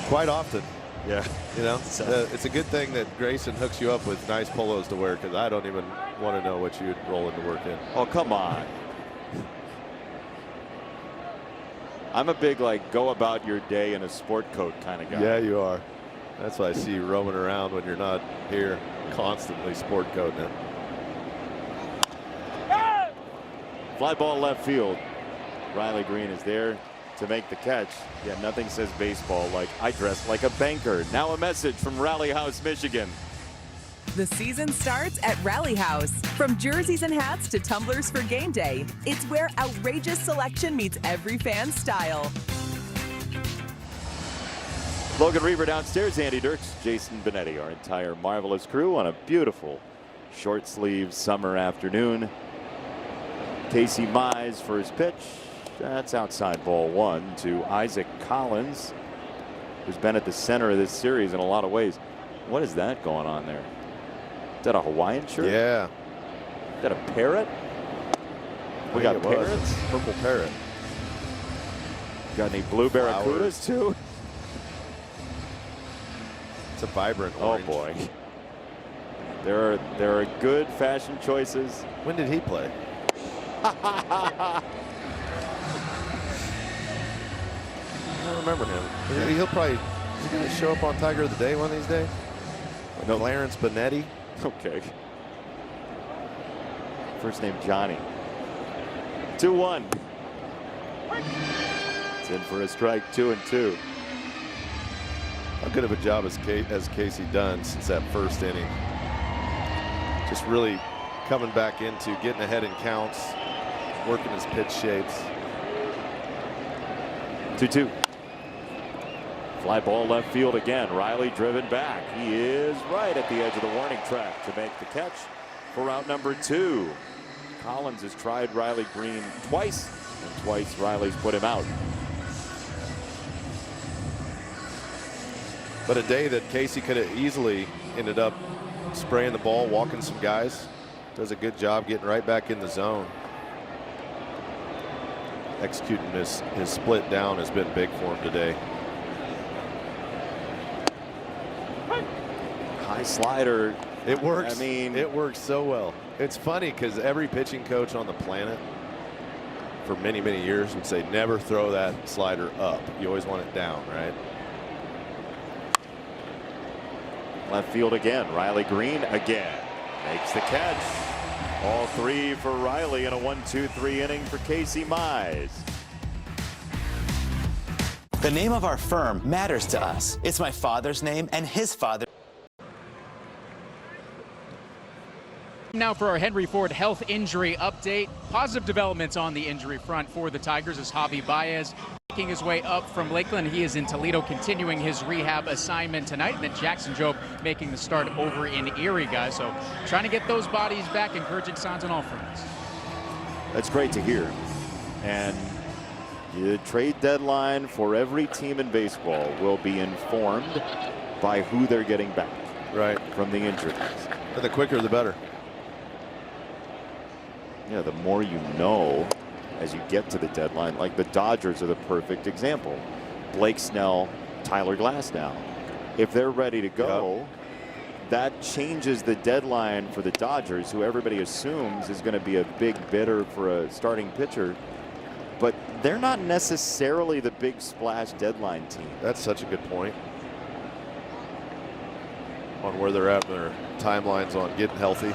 Quite often. Yeah. You know, it's a good thing that Grayson hooks you up with nice polos to wear, because I don't even want to know what you'd roll into work in. Oh, come on. I'm a big, like, go about your day in a sport coat kind of guy. Yeah, you are. That's why I see you roaming around when you're not here, constantly sport coating it. Fly ball left field. Riley Green is there to make the catch. Yeah, nothing says baseball like I dress like a banker. Now a message from Rally House, Michigan. The season starts at Rally House. From jerseys and hats to tumblers for game day, it's where outrageous selection meets every fan's style. Logan Reaver downstairs, Andy Dirks, Jason Benetti, our entire marvelous crew on a beautiful short sleeve summer afternoon. Casey Mize first pitch. That's outside ball one to Isaac Collins, who's been at the center of this series in a lot of ways. What is that going on there? Is that a Hawaiian shirt? Yeah. Is that a parrot? We got parrots? Purple parrot. Got any blue barracudas too? It's a vibrant orange. Oh boy. There are good fashion choices. When did he play? I don't remember him. He'll probably, is he going to show up on Tiger of the Day one of these days? Like no. Clarence Benetti? Okay. First name Johnny. 2-1. It's in for a strike, 2-2. How good of a job has Casey done since that first inning? Just really coming back into getting ahead in counts, working his pitch shapes. 2-2. Fly ball left field again. Riley driven back. He is right at the edge of the warning track to make the catch for out number 2. Collins has tried Riley Green twice, and twice Riley's put him out. But a day that Casey could have easily ended up spraying the ball, walking some guys. Does a good job getting right back in the zone. Executing his split down has been big for him today. High slider. It works. I mean, it works so well. It's funny because every pitching coach on the planet for many, many years would say never throw that slider up. You always want it down, right? Left field again. Riley Green again makes the catch. All 3 for Riley in a 1-2-3 inning for Casey Mize. The name of our firm matters to us. It's my father's name and his father. Now for our Henry Ford health injury update. Positive developments on the injury front for the Tigers as Javi Baez making his way up from Lakeland. He is in Toledo continuing his rehab assignment tonight. And then Jackson Jobe making the start over in Erie, guys. So trying to get those bodies back. Encouraging signs on all fronts. That's great to hear. And the trade deadline for every team in baseball will be informed by who they're getting back. Right. From the injuries. And the quicker the better. Yeah, the more you know as you get to the deadline. Like the Dodgers are the perfect example. Blake Snell, Tyler Glasnow. If they're ready to go, that changes the deadline for the Dodgers, who everybody assumes is going to be a big bidder for a starting pitcher. But they're not necessarily the big splash deadline team. That's such a good point on where they're at in their timelines on getting healthy.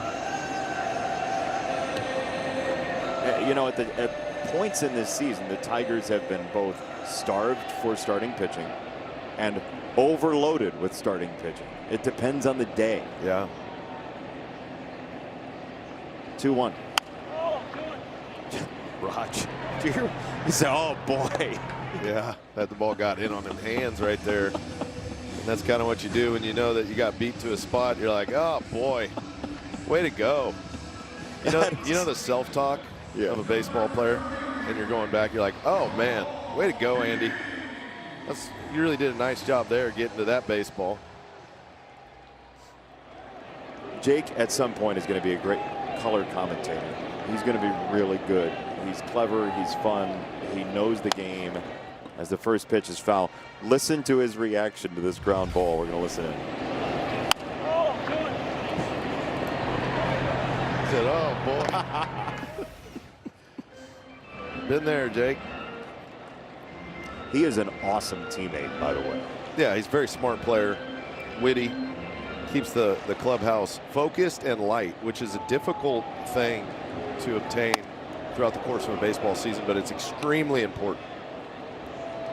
You know, at points in this season, the Tigers have been both starved for starting pitching and overloaded with starting pitching. It depends on the day. Yeah. 2-1. Raj. He said, oh boy. Yeah, that the ball got in on them hands right there. And that's kind of what you do when you know that you got beat to a spot. You're like, oh boy, way to go. You know the self-talk of a baseball player, and you're going back, you're like, oh man, way to go, Andy. You really did a nice job there getting to that baseball. Jake at some point is going to be a great color commentator. He's going to be really good. He's clever, he's fun, he knows the game. As the first pitch is foul, listen to his reaction to this ground ball. We're going to listen in. He said, oh boy. Been there, Jake. He is an awesome teammate, by the way. Yeah, he's a very smart player, witty, keeps the clubhouse focused and light, which is a difficult thing to obtain throughout the course of a baseball season, but it's extremely important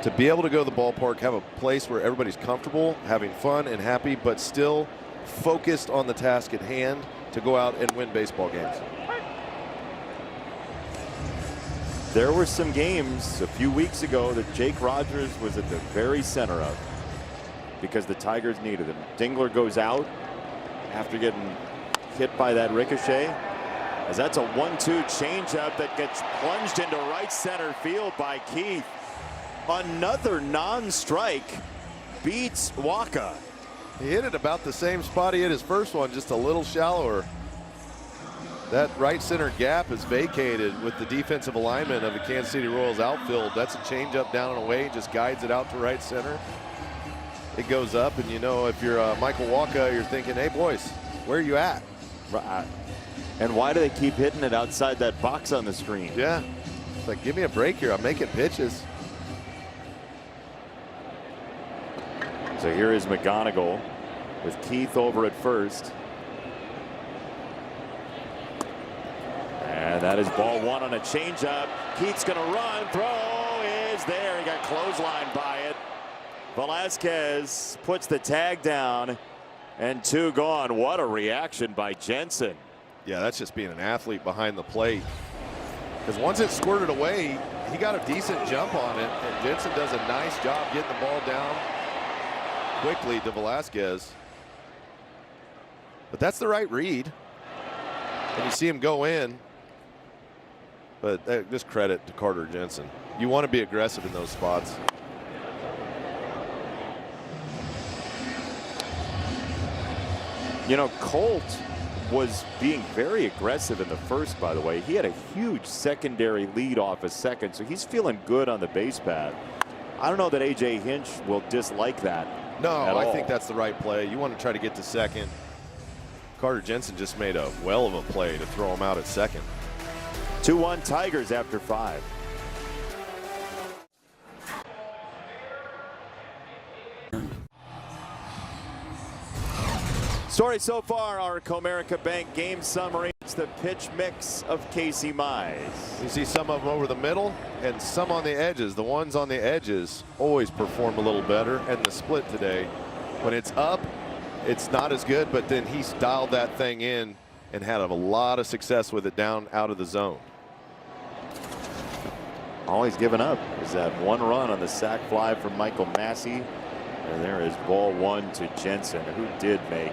to be able to go to the ballpark, have a place where everybody's comfortable, having fun and happy, but still focused on the task at hand to go out and win baseball games. There were some games a few weeks ago that Jake Rogers was at the very center of. because the Tigers needed him. Dingler goes out after getting hit by that ricochet, as that's a 1-2 changeup that gets plunged into right center field by Keith. Another non-strike beats Waka. He hit it about the same spot he hit his first one, just a little shallower. That right center gap is vacated with the defensive alignment of the Kansas City Royals outfield. That's a changeup down and away, just guides it out to right center. It goes up, and you know, if you're Michael Waka, you're thinking, hey boys, where are you at? And why do they keep hitting it outside that box on the screen? Yeah, it's like, give me a break here, I'm making pitches. So here is McGonigal with Keith over at first. And that is ball one on a changeup. Keith's going to run. Throw is there. He got clotheslined by it. Velasquez puts the tag down, and 2 gone. What a reaction by Jensen. Yeah, that's just being an athlete behind the plate. Because once it squirted away, he got a decent jump on it, and Jensen does a nice job getting the ball down quickly to Velasquez. But that's the right read. And you see him go in. But just credit to Carter Jensen. You want to be aggressive in those spots. You know, Colt was being very aggressive in the first, by the way. He had a huge secondary lead off a second, so he's feeling good on the base pad. I don't know that A.J. Hinch will dislike that. No, I think that's the right play. You want to try to get to second. Carter Jensen just made a well of a play to throw him out at second. 2-1 Tigers after 5. Story so far, our Comerica Bank game summary. It's the pitch mix of Casey Mize. You see some of them over the middle and some on the edges. The ones on the edges always perform a little better. And the split today, when it's up, it's not as good, but then he's dialed that thing in and had a lot of success with it down out of the zone. All he's given up is that 1 run on the sac fly from Michael Massey. And there is ball 1 to Jensen, who did make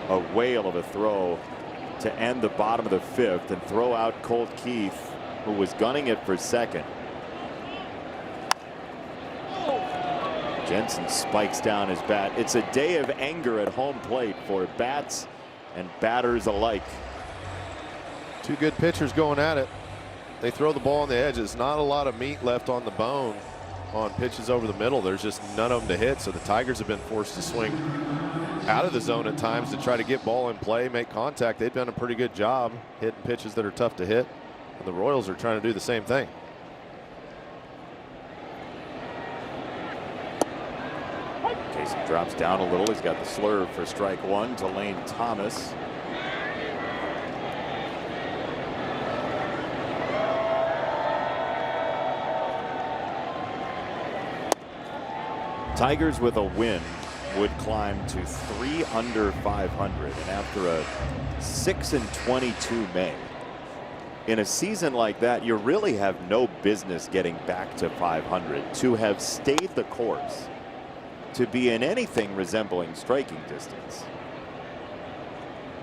a whale of a throw to end the bottom of the 5th and throw out Colt Keith, who was gunning it for second. Jensen spikes down his bat. It's a day of anger at home plate for bats and batters alike. 2 good pitchers going at it. They throw the ball on the edges. Not a lot of meat left on the bone on pitches over the middle. There's just none of them to hit, so the Tigers have been forced to swing out of the zone at times to try to get ball in play, make contact. They've done a pretty good job hitting pitches that are tough to hit, and the Royals are trying to do the same thing. Casey drops down a little. He's got the slurve for strike 1 to Lane Thomas. Tigers with a win would climb to 3 under 500, and after a 6-22 May, in a season like that, you really have no business getting back to 500. To have stayed the course, to be in anything resembling striking distance,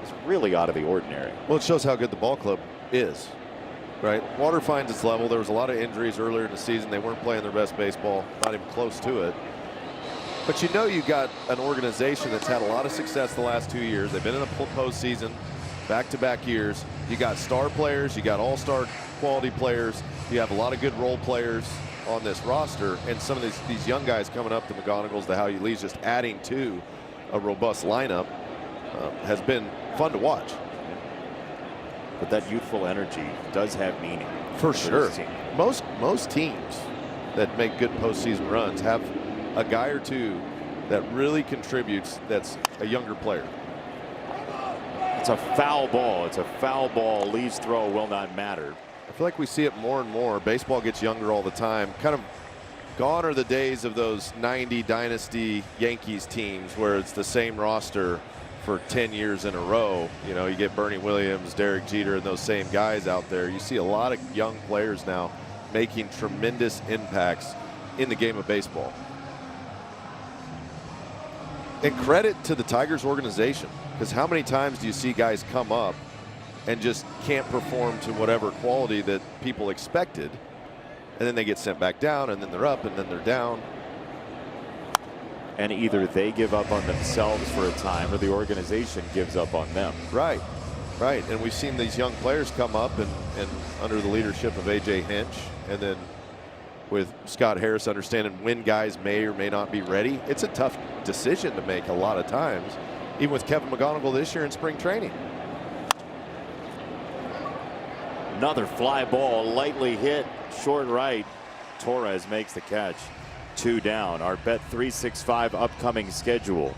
is really out of the ordinary. Well, it shows how good the ball club is, right? Water finds its level. There was a lot of injuries earlier in the season. They weren't playing their best baseball, not even close to it. But you know, you got an organization that's had a lot of success the last 2 years. They've been in the postseason back-to-back years. You got star players, you got all-star quality players, you have a lot of good role players on this roster, and some of these young guys coming up, the McGonigals, the Howie Lees, just adding to a robust lineup has been fun to watch. But that youthful energy does have meaning for sure. Most teams that make good postseason runs have a guy or two that really contributes that's a younger player. It's a foul ball. It's a foul ball. Lee's throw will not matter. I feel like we see it more and more. Baseball gets younger all the time. Kind of gone are the days of those 90 dynasty Yankees teams where it's the same roster for 10 years in a row. You know, you get Bernie Williams, Derek Jeter, and those same guys out there. You see a lot of young players now making tremendous impacts in the game of baseball. And credit to the Tigers organization, because how many times do you see guys come up and just can't perform to whatever quality that people expected, and then they get sent back down, and then they're up, and then they're down. And either they give up on themselves for a time, or the organization gives up on them. Right, right. And we've seen these young players come up and under the leadership of A.J. Hinch, and then with Scott Harris understanding when guys may or may not be ready. It's a tough decision to make a lot of times, even with Kevin McGonigal this year in spring training. Another fly ball, lightly hit, short right. Torres makes the catch. 2 down. Our Bet365 upcoming schedule.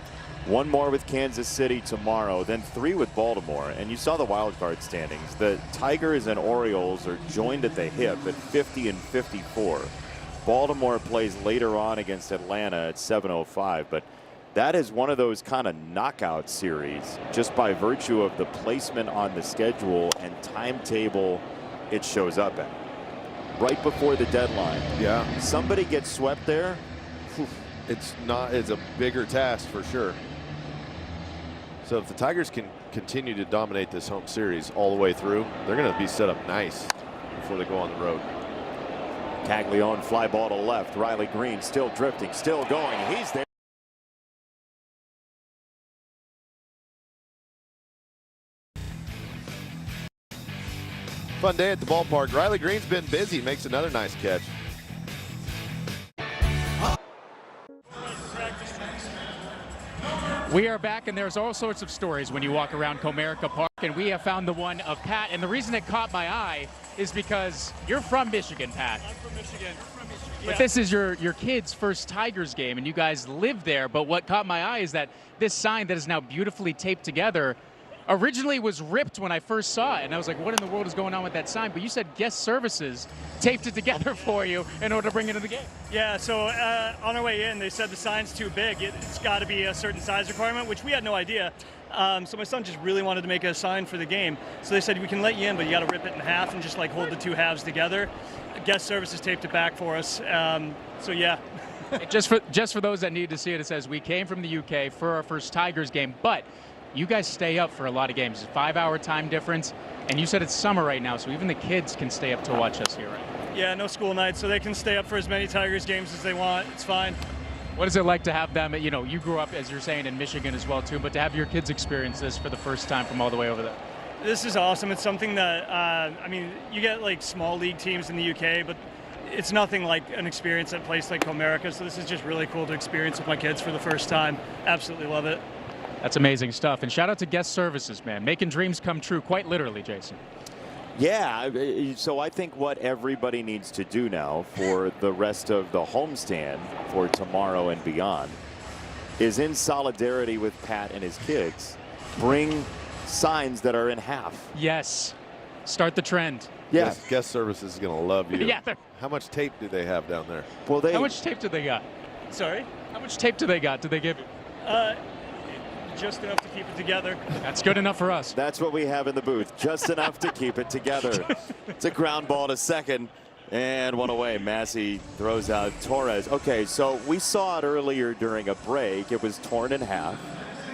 1 more with Kansas City tomorrow, then 3 with Baltimore. And you saw the wild card standings. The Tigers and Orioles are joined at the hip at 50 and 54. Baltimore plays later on against Atlanta at 7:05, but that is one of those kind of knockout series just by virtue of the placement on the schedule and timetable it shows up at. Right before the deadline. Yeah. Somebody gets swept there. It's a bigger task for sure. So if the Tigers can continue to dominate this home series all the way through, they're going to be set up nice before they go on the road. Caglione fly ball to left. Riley Green still drifting, still going. He's there. Fun day at the ballpark. Riley Green's been busy, makes another nice catch. We are back, and there's all sorts of stories when you walk around Comerica Park, and we have found the one of Pat. And the reason it caught my eye is because you're from Michigan, Pat. I'm from Michigan. But this is your kid's first Tigers game, and you guys live there. But what caught my eye is that this sign that is now beautifully taped together originally was ripped when I first saw it, and I was like, what in the world is going on with that sign? But you said guest services taped it together for you in order to bring it to the game. Yeah, so on our way in, they said the sign's too big. It's got to be a certain size requirement, which we had no idea. So my son just really wanted to make a sign for the game. So they said, we can let you in, but you got to rip it in half and just like hold the 2 halves together. Guest services taped it back for us. So yeah. just for those that need to see it, it says, we came from the UK for our first Tigers game, but you guys stay up for a lot of games. It's a 5-hour time difference, and you said it's summer right now, so even the kids can stay up to watch us here, right? Yeah, no school nights, so they can stay up for as many Tigers games as they want. It's fine. What is it like to have them, you know, you grew up, as you're saying, in Michigan as well, too, but to have your kids experience this for the first time from all the way over there? This is awesome. It's something that, I mean, you get like small league teams in the UK, but it's nothing like an experience at a place like Comerica, so this is just really cool to experience with my kids for the first time. Absolutely love it. That's amazing stuff. And shout out to guest services, man. Making dreams come true, quite literally, Jason. Yeah, so I think what everybody needs to do now for the rest of the homestand for tomorrow and beyond is, in solidarity with Pat and his kids, bring signs that are in half. Yes. Start the trend. Yeah. Guest services is going to love you. Yeah. How much tape do they have down there? Well, How much tape do they got? Sorry? How much tape do they got? Do they give you? Just enough to keep it together. That's good enough for us. That's what we have in the booth. Just enough to keep it together. It's a ground ball to second. And one away. Massey throws out Torres. Okay, so we saw it earlier during a break. It was torn in half,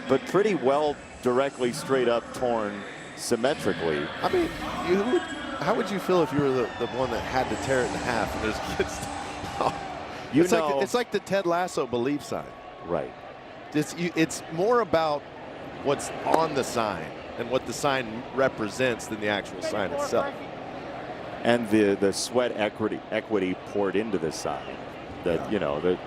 but pretty well directly straight up torn symmetrically. I mean, how would you feel if you were the one that had to tear it in half and there's kids? It's like the Ted Lasso believe sign. Right. It's more about what's on the sign and what the sign represents than the actual sign itself. And the sweat equity poured into the sign. That, you know, the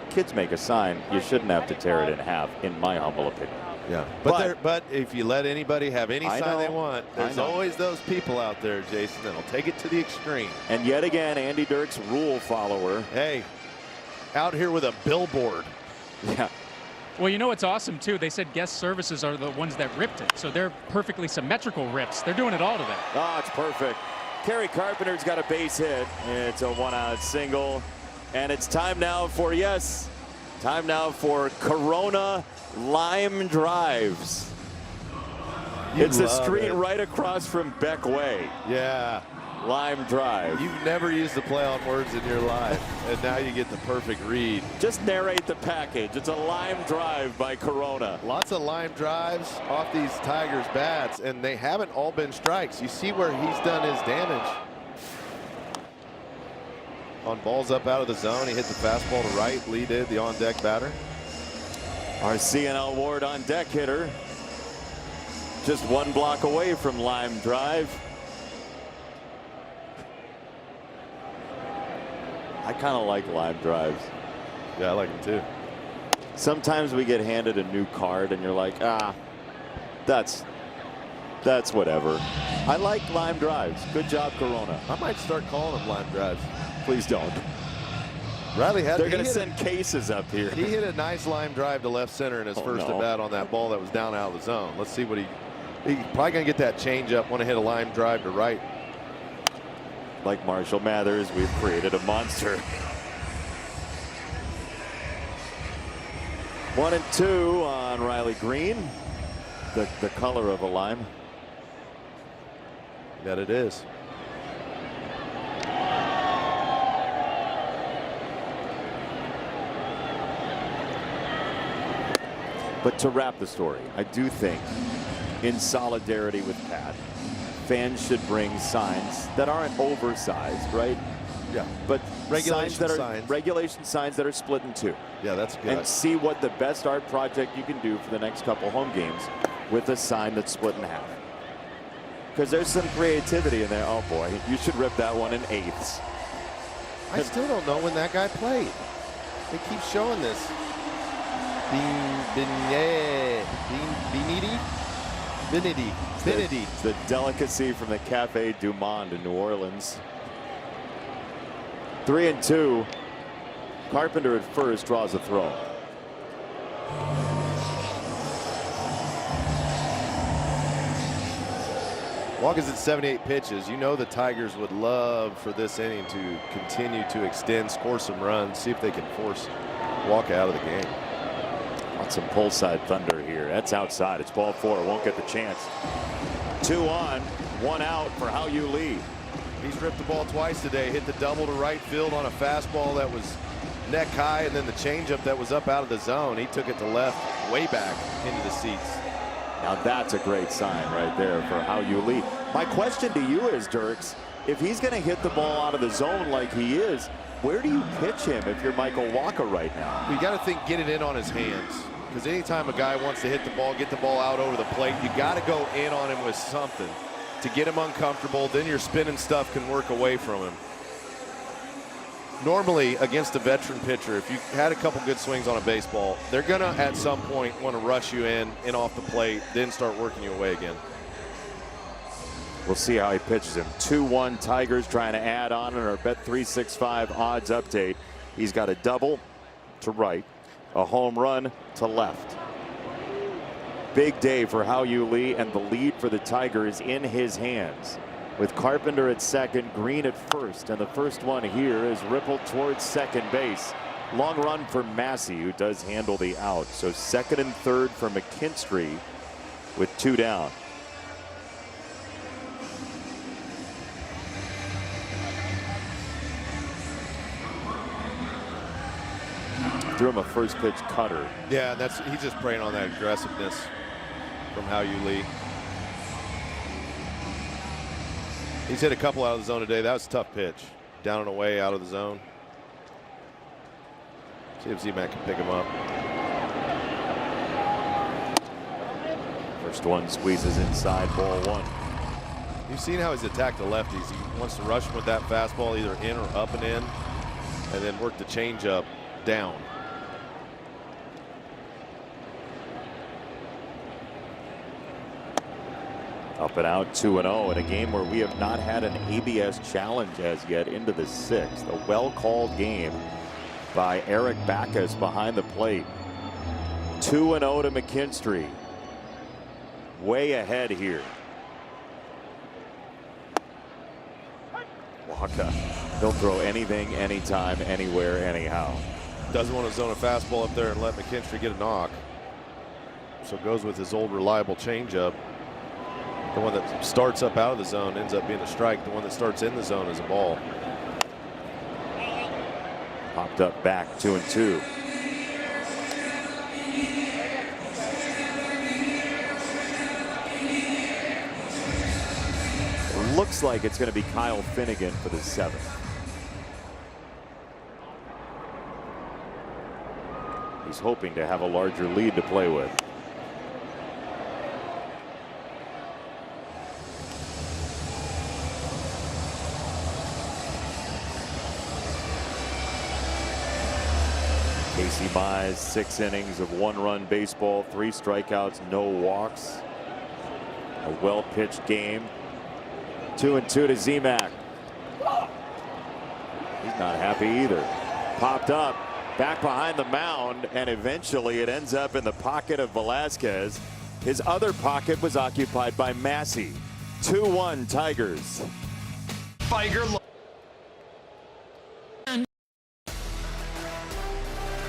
kids make a sign, you shouldn't have to tear it in half, in my humble opinion. Yeah, but if you let anybody have any sign they want, there's always those people out there, Jason, that'll take it to the extreme. And yet again, Andy Dirks, rule follower. Hey, out here with a billboard. Yeah. Well, you know what's awesome, too? They said guest services are the ones that ripped it. So they're perfectly symmetrical rips. They're doing it all today. Oh, it's perfect. Kerry Carpenter's got a base hit. It's a 1-out single. And it's time now for Corona Lime Drives. It's the street right across from Beck Way. Yeah. Line drive. You've never used the play on words in your life, and now you get the perfect read. Just narrate the package. It's a line drive by Corona. Lots of line drives off these Tigers bats, and they haven't all been strikes. You see where he's done his damage. On balls up out of the zone, he hit the fastball to right. Lee did, the on-deck batter. Our CNL Ward on deck hitter. Just one block away from line drive. I kind of like line drives. Yeah, I like them too. Sometimes we get handed a new card and you're like, that's whatever. I like line drives. Good job, Corona. I might start calling them line drives. Please don't. Riley had. They're going to send cases up here. He hit a nice line drive to left center in his first at bat on that ball that was down out of the zone. Let's see what he's probably going to get that change up. Want to hit a line drive to right. Like Marshall Mathers, we've created a monster. 1-2 on Riley Green. The color of a lime. That it is. But to wrap the story, I do think, in solidarity with Pat, fans should bring signs that aren't oversized, right? Yeah. But regulation signs that are split in two. Yeah, that's good. And see what the best art project you can do for the next couple home games with a sign that's split in half. Because there's some creativity in there. Oh boy, you should rip that one in eighths. I still don't know when that guy played. They keep showing this. Benedy. It's the delicacy from the Cafe Du Monde in New Orleans. 3-2. Carpenter at first draws a throw. Walker's at 78 pitches. You know the Tigers would love for this inning to continue to extend, score some runs, see if they can force Walker out of the game. Want some pull side thunder here. That's outside. It's ball four. Won't get the chance. 2 on, 1 out for Hao-Yu Lee. He's ripped the ball twice today. Hit the double to right field on a fastball that was neck high, and then the changeup that was up out of the zone. He took it to left, way back into the seats. Now that's a great sign right there for Hao-Yu Lee. My question to you is, Dirks, if he's going to hit the ball out of the zone like he is, where do you pitch him if you're Michael Wacha right now? You got to think get it in on his hands. Because anytime a guy wants to hit the ball, get the ball out over the plate, you got to go in on him with something to get him uncomfortable. Then your spinning stuff can work away from him. Normally, against a veteran pitcher, if you had a couple good swings on a baseball, they're going to, at some point, want to rush you in off the plate, then start working you away again. We'll see how he pitches him. 2-1 Tigers trying to add on in our Bet365 odds update. He's got a double to right, a home run to left. Big day for Hao-Yu Lee, and the lead for the Tigers in his hands. With Carpenter at second, Green at first, and the first one here is rippled towards second base. Long run for Massey, who does handle the out. So second and third for McKinstry with 2 down. Threw him a first pitch cutter. Yeah, he's just preying on that aggressiveness from Hao-Yu Lee. He's hit a couple out of the zone today. That was a tough pitch. Down and away, out of the zone. See if Z-Mac can pick him up. First one squeezes inside, ball 1. You've seen how he's attacked the lefties. He wants to rush him with that fastball, either in or up and in, and then work the changeup down. Up and out, 2-0 in a game where we have not had an ABS challenge as yet into the 6th. A well-called game by Eric Backus behind the plate. 2-0 to McKinstry. Way ahead here. Wacha. He'll throw anything, anytime, anywhere, anyhow. Doesn't want to zone a fastball up there and let McKinstry get a knock. So goes with his old reliable changeup. The one that starts up out of the zone ends up being a strike. The one that starts in the zone is a ball. Popped up back 2-2. Looks like it's going to be Kyle Finnegan for the 7th. He's hoping to have a larger lead to play with. Casey Mize, 6 innings of 1-run baseball, 3 strikeouts, no walks. A well-pitched game. 2-2 to Z-Mac. He's not happy either. Popped up, back behind the mound, and eventually it ends up in the pocket of Velasquez. His other pocket was occupied by Massey. 2-1 Tigers.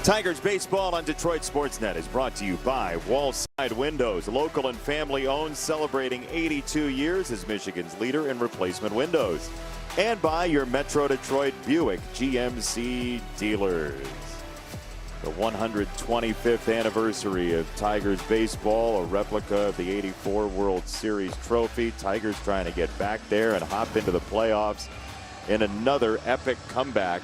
Tigers baseball on Detroit Sportsnet is brought to you by Wallside Windows, local and family owned, celebrating 82 years as Michigan's leader in replacement windows. And by your Metro Detroit Buick GMC dealers. The 125th anniversary of Tigers baseball, a replica of the '84 World Series trophy. Tigers trying to get back there and hop into the playoffs in another epic comeback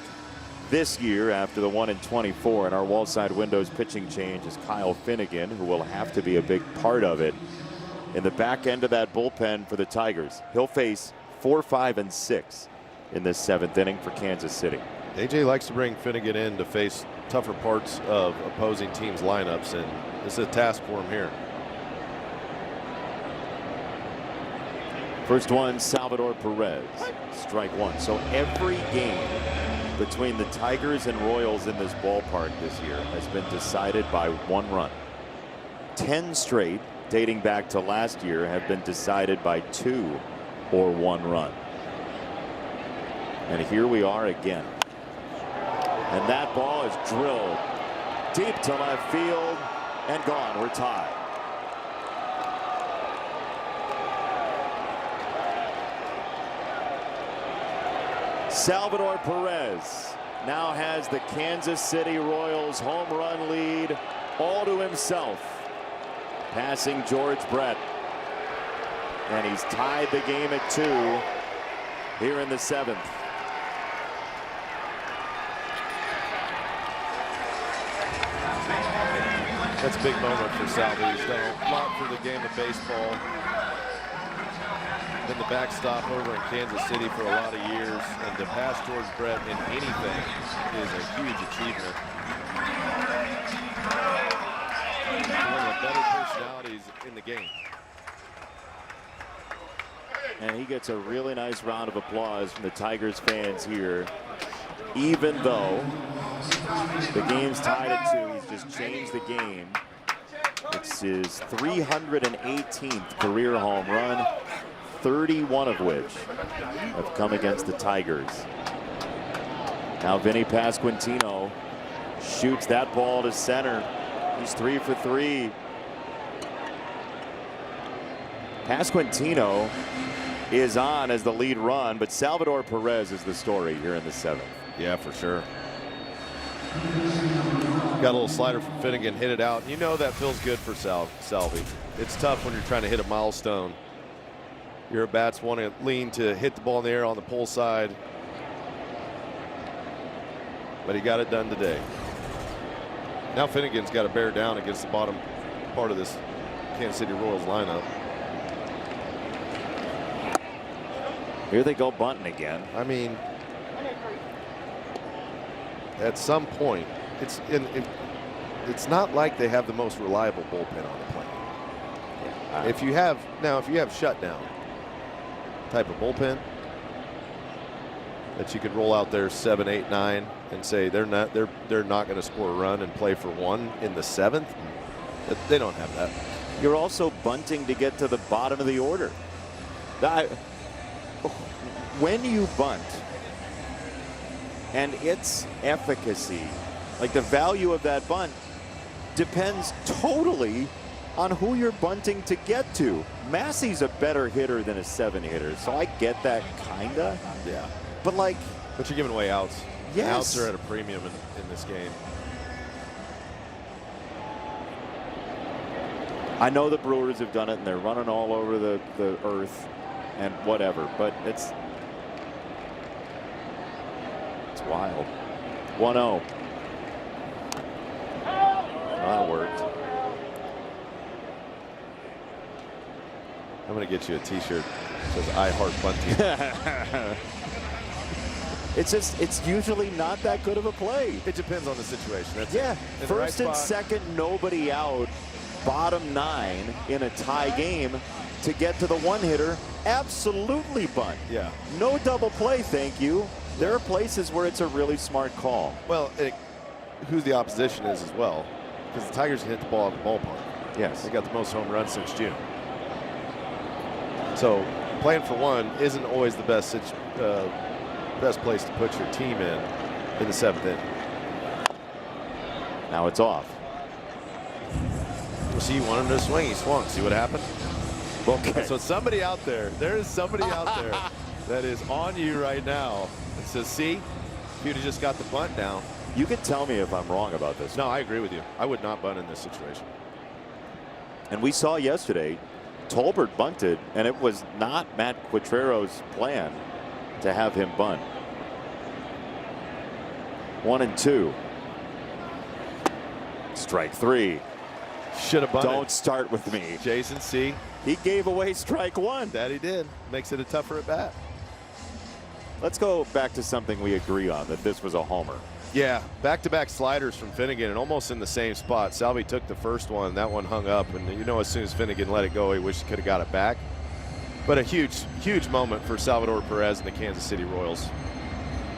this year after the 1-24. And our Wallside Windows pitching change is Kyle Finnegan, who will have to be a big part of it in the back end of that bullpen for the Tigers. He'll face 4, 5, and 6 in this 7th inning for Kansas City. AJ likes to bring Finnegan in to face tougher parts of opposing teams' lineups, and this is a task for him here. First one, Salvador Perez, strike 1. So every game between the Tigers and Royals in this ballpark this year has been decided by 1 run. 10 straight, dating back to last year, have been decided by 2 or 1 run. And here we are again. And that ball is drilled deep to left field and gone. We're tied. Salvador Perez now has the Kansas City Royals home run lead all to himself, passing George Brett. And he's tied the game at 2 here in the 7th. That's a big moment for Salvi. He's done a lot for the game of baseball. Been the backstop over in Kansas City for a lot of years, and to pass George Brett in anything is a huge achievement. One of the better personalities in the game. And he gets a really nice round of applause from the Tigers fans here, even though the game's tied at 2. He's just changed the game. It's his 318th career home run, 31 of which have come against the Tigers. Now Vinny Pasquantino shoots that ball to center. He's 3 for 3. Pasquantino is on as the lead run, but Salvador Perez is the story here in the 7th. Yeah, for sure. Got a little slider from Finnegan, hit it out. You know that feels good for Salvi. It's tough when you're trying to hit a milestone. Your bats want to lean to hit the ball in the air on the pull side. But he got it done today. Now Finnegan's got to bear down against the bottom part of this Kansas City Royals lineup. Here they go bunting again. I mean, at some point, it's not like they have the most reliable bullpen on the planet. Yeah, if you have shutdown type of bullpen that you could roll out there 7, 8, 9 and say they're not going to score a run and play for 1 in the 7th, they don't have that. You're also bunting to get to the bottom of the order. When you bunt and its efficacy, like the value of that bunt, depends totally on who you're bunting to get to. Massey's a better hitter than a 7-hitter, so I get that kinda. Yeah. But like, but you're giving away outs. Yes. Outs are at a premium in this game. I know the Brewers have done it and they're running all over the earth and whatever, but it's wild. 1-0. That worked. I'm going to get you a t-shirt that says I Heart Bunting. It's usually not that good of a play. It depends on the situation. That's yeah. it. First and second, nobody out. Bottom 9 in a tie game to get to the 1-hitter. Absolutely bunt. Yeah. No double play, thank you. There are places where it's a really smart call. Well, who the opposition is as well, because the Tigers hit the ball at the ballpark. Yes. They got the most home runs since June. So playing for one isn't always the best place to put your team in the 7th inning. Now it's off. Well, see, you wanted him to swing. He swung. See what happened? Okay. So somebody out there, there is somebody out there that is on you right now and says, see, if you'd have just got the bunt down. You can tell me if I'm wrong about this. No, I agree with you. I would not bunt in this situation. And we saw yesterday, Tolbert bunted, and it was not Matt Quatrero's plan to have him bunt. 1-2. Strike 3. Should have bunted. Don't start with me. Jason, see? He gave away strike 1. That he did. Makes it a tougher at bat. Let's go back to something we agree on, that this was a homer. Yeah, back-to-back sliders from Finnegan and almost in the same spot. Salvi took the first one. That one hung up, and you know as soon as Finnegan let it go, he wished he could have got it back. But a huge, huge moment for Salvador Perez and the Kansas City Royals.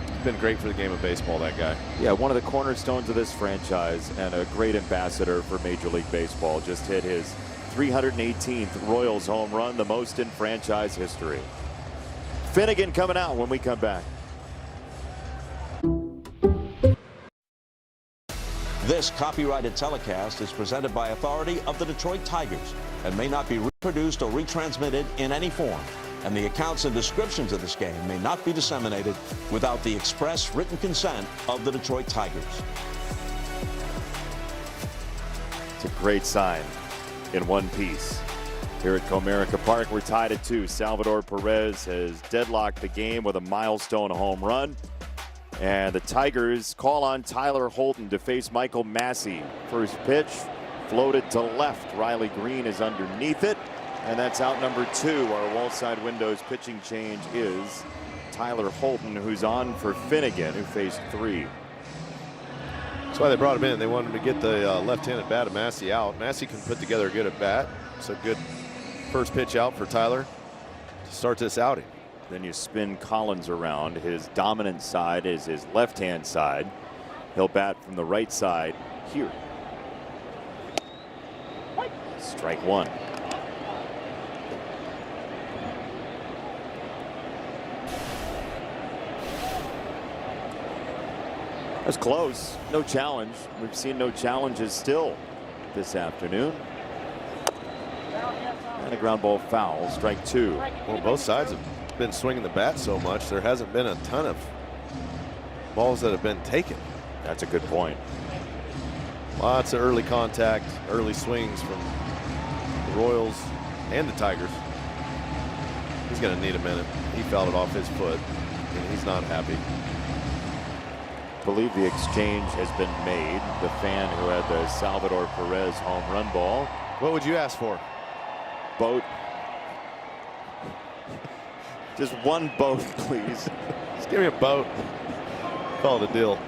It's been great for the game of baseball, that guy. Yeah, one of the cornerstones of this franchise and a great ambassador for Major League Baseball. Just hit his 318th Royals home run, the most in franchise history. Finnegan coming out when we come back. This copyrighted telecast is presented by authority of the Detroit Tigers and may not be reproduced or retransmitted in any form. And the accounts and descriptions of this game may not be disseminated without the express written consent of the Detroit Tigers. It's a great sign in one piece. Here at Comerica Park, we're tied at 2. Salvador Perez has deadlocked the game with a milestone home run. And the Tigers call on Tyler Holton to face Michael Massey. First pitch floated to left. Riley Green is underneath it. And that's out number 2. Our wall side windows pitching change is Tyler Holton, who's on for Finnegan, who faced 3. That's why they brought him in. They wanted him to get the left-handed bat of Massey out. Massey can put together a good at bat. So good first pitch out for Tyler to start this outing. Then you spin Collins around. His dominant side is his left-hand side. He'll bat from the right side here. Strike 1. That's close. No challenge. We've seen no challenges still this afternoon. And a ground ball foul. Strike 2. Well, both sides have been swinging the bat so much, there hasn't been a ton of balls that have been taken. That's a good point. Lots of early contact, early swings from the Royals and the Tigers. He's going to need a minute. He fouled it off his foot, and he's not happy. I believe the exchange has been made. The fan who had the Salvador Perez home run ball. What would you ask for? Boat. Just one boat, please. Just give me a boat. Call it a deal.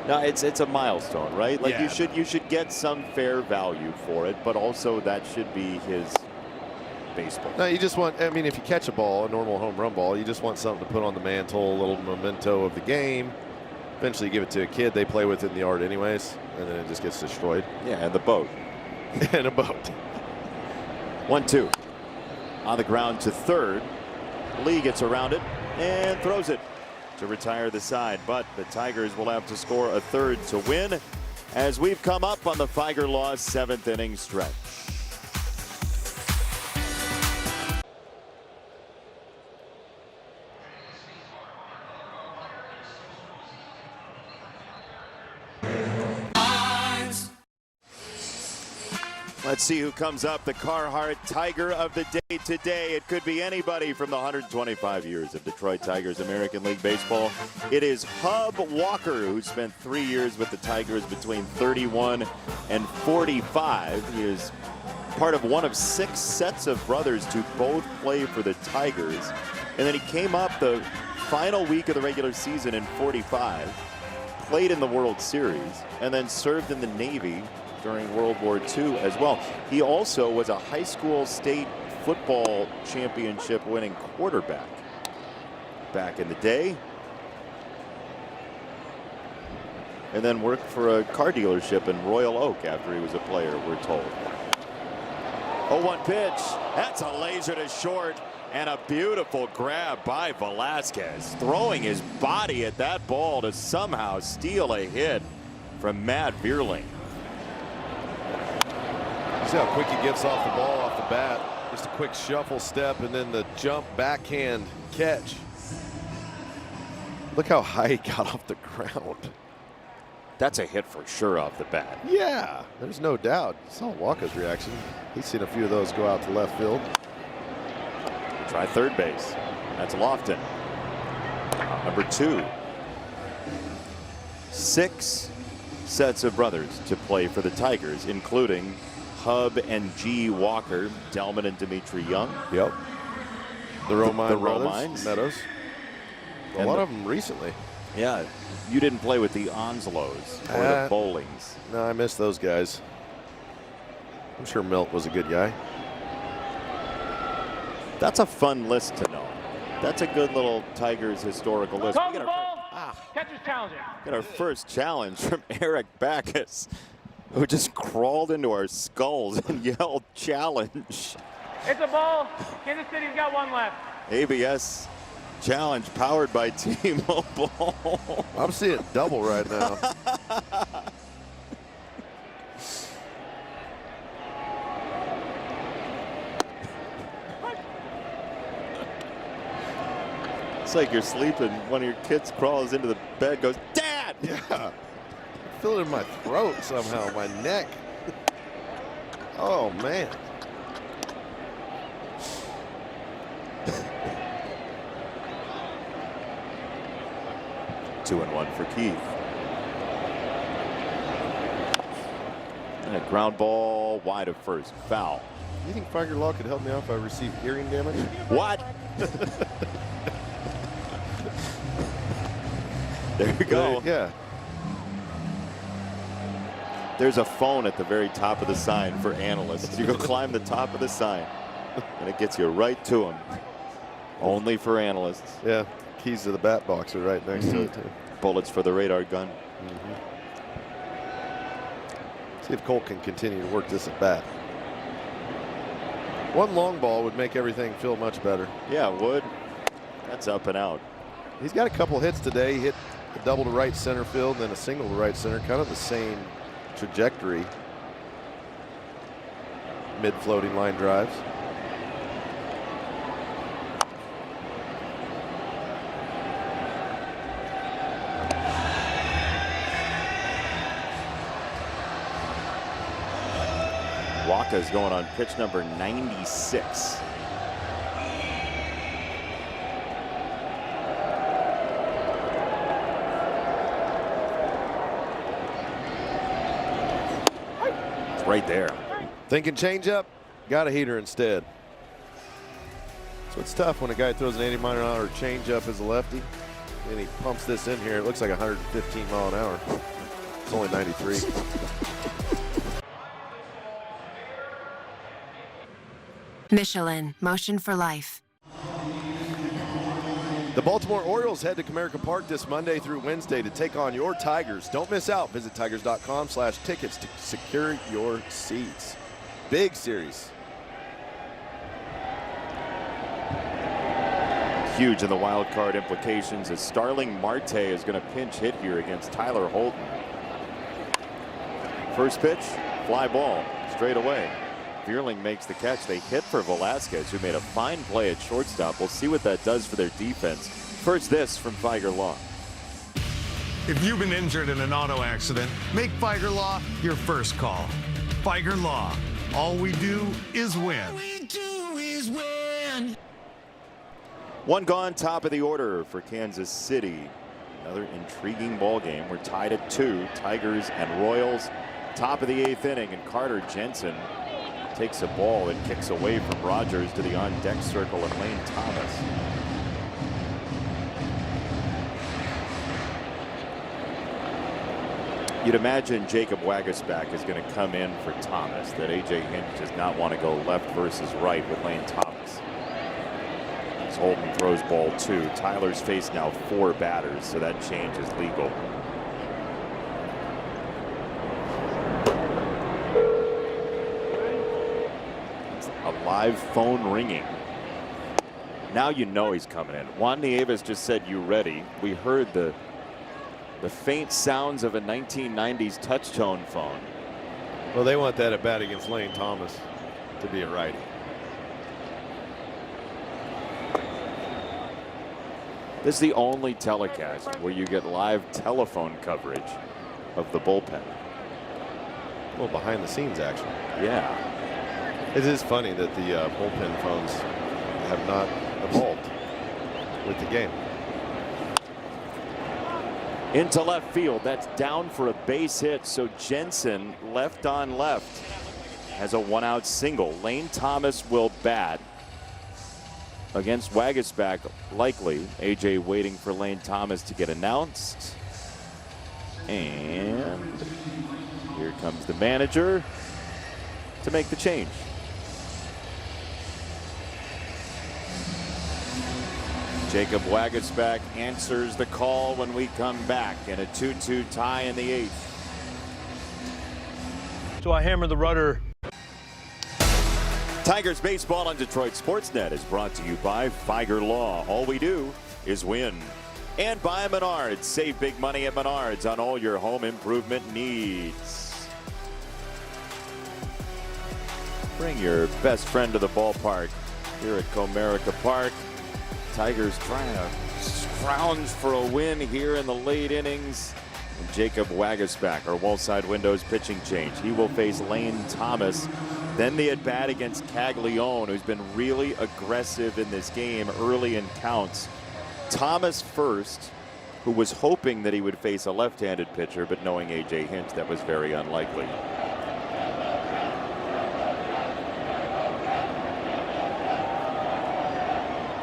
No, it's a milestone, right? Like Yeah. you should get some fair value for it, but also that should be his baseball. No, you just want, I mean, if you catch a ball, a normal home run ball, you just want something to put on the mantle, a little memento of the game. Eventually give it to a kid. They play with it in the yard anyways, and then it just gets destroyed. Yeah, and the boat. And a boat. 1-2. On the ground to third. Lee gets around it and throws it to retire the side, but the Tigers will have to score a third to win. as we've come up on the Figer Law 7th inning stretch. Let's see who comes up, the Carhartt Tiger of the day today. It could be anybody from the 125 years of Detroit Tigers American League Baseball. It is Hub Walker, who spent 3 years with the Tigers between 31 and 45. He is part of one of 6 sets of brothers to both play for the Tigers. And then he came up the final week of the regular season in 45, played in the World Series, and then served in the Navy during World War II as well. He also was a high school state football championship winning quarterback back in the day. And then worked for a car dealership in Royal Oak after he was a player, we're told. 0-1 pitch. That's a laser to short. And a beautiful grab by Velasquez, throwing his body at that ball to somehow steal a hit from Matt Vierling. See how quick he gets off the ball off the bat. Just a quick shuffle step and then the jump backhand catch. Look how high he got off the ground. That's a hit for sure off the bat. Yeah, there's no doubt. Saw Walker's reaction. He's seen a few of those go out to left field. Try third base. That's Lofton. Number 2. 6 sets of brothers to play for the Tigers, including Hub and G. Walker, Delman and Dimitri Young. Yep. The Romine brothers, Romines. Meadows. A lot of them recently. Yeah. You didn't play with the Onslows or the Bowlings. No, I miss those guys. I'm sure Milt was a good guy. That's a fun list to know. That's a good little Tigers historical list. Call the ball. Catcher's challenging. Get our first challenge from Eric Backus, who just crawled into our skulls and yelled challenge. It's a ball. Kansas City's got 1 left. ABS challenge powered by T-Mobile. I'm seeing double right now. It's like you're sleeping. One of your kids crawls into the bed, goes, "Dad!" Yeah. I feel it in my throat somehow, my neck. Oh, man. Two and one for Keith. And a ground ball wide of first. Foul. You think Figer Law could help me out if I receive hearing damage? What? There you go. Yeah. There's a phone at the very top of the sign for analysts. You go climb the top of the sign, and it gets you right to them. Only for analysts. Yeah. Keys to the bat box are right next to it, too. Bullets for the radar gun. See if Colt can continue to work this at bat. One long ball would make everything feel much better. Yeah, it would. That's up and out. He's got a couple hits today. He hit a double to right center field, then a single to right center. Kind of the same trajectory. Mid-floating line drives. Waka's going on pitch number 96. It's right there. Thinking change up, got a heater instead. So it's tough when a guy throws an 80-mile-an-hour change up as a lefty, and he pumps this in here. It looks like 115 mile an hour. It's only 93. Michelin, motion for life. The Baltimore Orioles head to Comerica Park this Monday through Wednesday to take on your Tigers. Don't miss out. Visit tigers.com/tickets to secure your seats. Big series. Huge in the wild card implications as Starling Marte is going to pinch hit here against Tyler Holton. First pitch, fly ball, straight away. Vierling makes the catch. They hit for Velasquez, who made a fine play at shortstop. We'll see what that does for their defense. First, this from Tiger Law. If you've been injured in an auto accident, make Tiger Law your first call. Tiger Law. All we do is win. One gone, top of the order for Kansas City. Another intriguing ball game. We're tied at 2. Tigers and Royals. Top of the 8th inning, and Carter Jensen takes a ball and kicks away from Rogers to the on-deck circle and Lane Thomas. You'd imagine Jacob Waguespack is going to come in for Thomas, that A.J. Hinch does not want to go left versus right with Lane Thomas. As Holden throws ball 2. Tyler's faced now 4 batters, so that change is legal. Live phone ringing. Now you know he's coming in. Juan Nieves just said, "You ready?" We heard the faint sounds of a 1990s touch tone phone. Well, they want that at bat against Lane Thomas to be a righty. This is the only telecast where you get live telephone coverage of the bullpen. A little behind the scenes action. Yeah. It is funny that the bullpen phones have not evolved with the game. Into left field. That's down for a base hit. So Jensen, left on left, has a 1-out single. Lane Thomas will bat against Waguespack, likely. AJ waiting for Lane Thomas to get announced. And here comes the manager to make the change. Jacob Waguespack answers the call when we come back in a 2-2 tie in the 8th. So I hammer the rudder. Tigers baseball on Detroit Sportsnet is brought to you by Tiger Law. All we do is win. And by Menards. Save big money at Menards on all your home improvement needs. Bring your best friend to the ballpark here at Comerica Park. Tigers trying to scrounge for a win here in the late innings. And Jacob Waguespack, our wall side windows pitching change. He will face Lane Thomas. Then the at-bat against Caglione, who's been really aggressive in this game early in counts. Thomas first, who was hoping that he would face a left-handed pitcher, but knowing A.J. Hinch, that was very unlikely.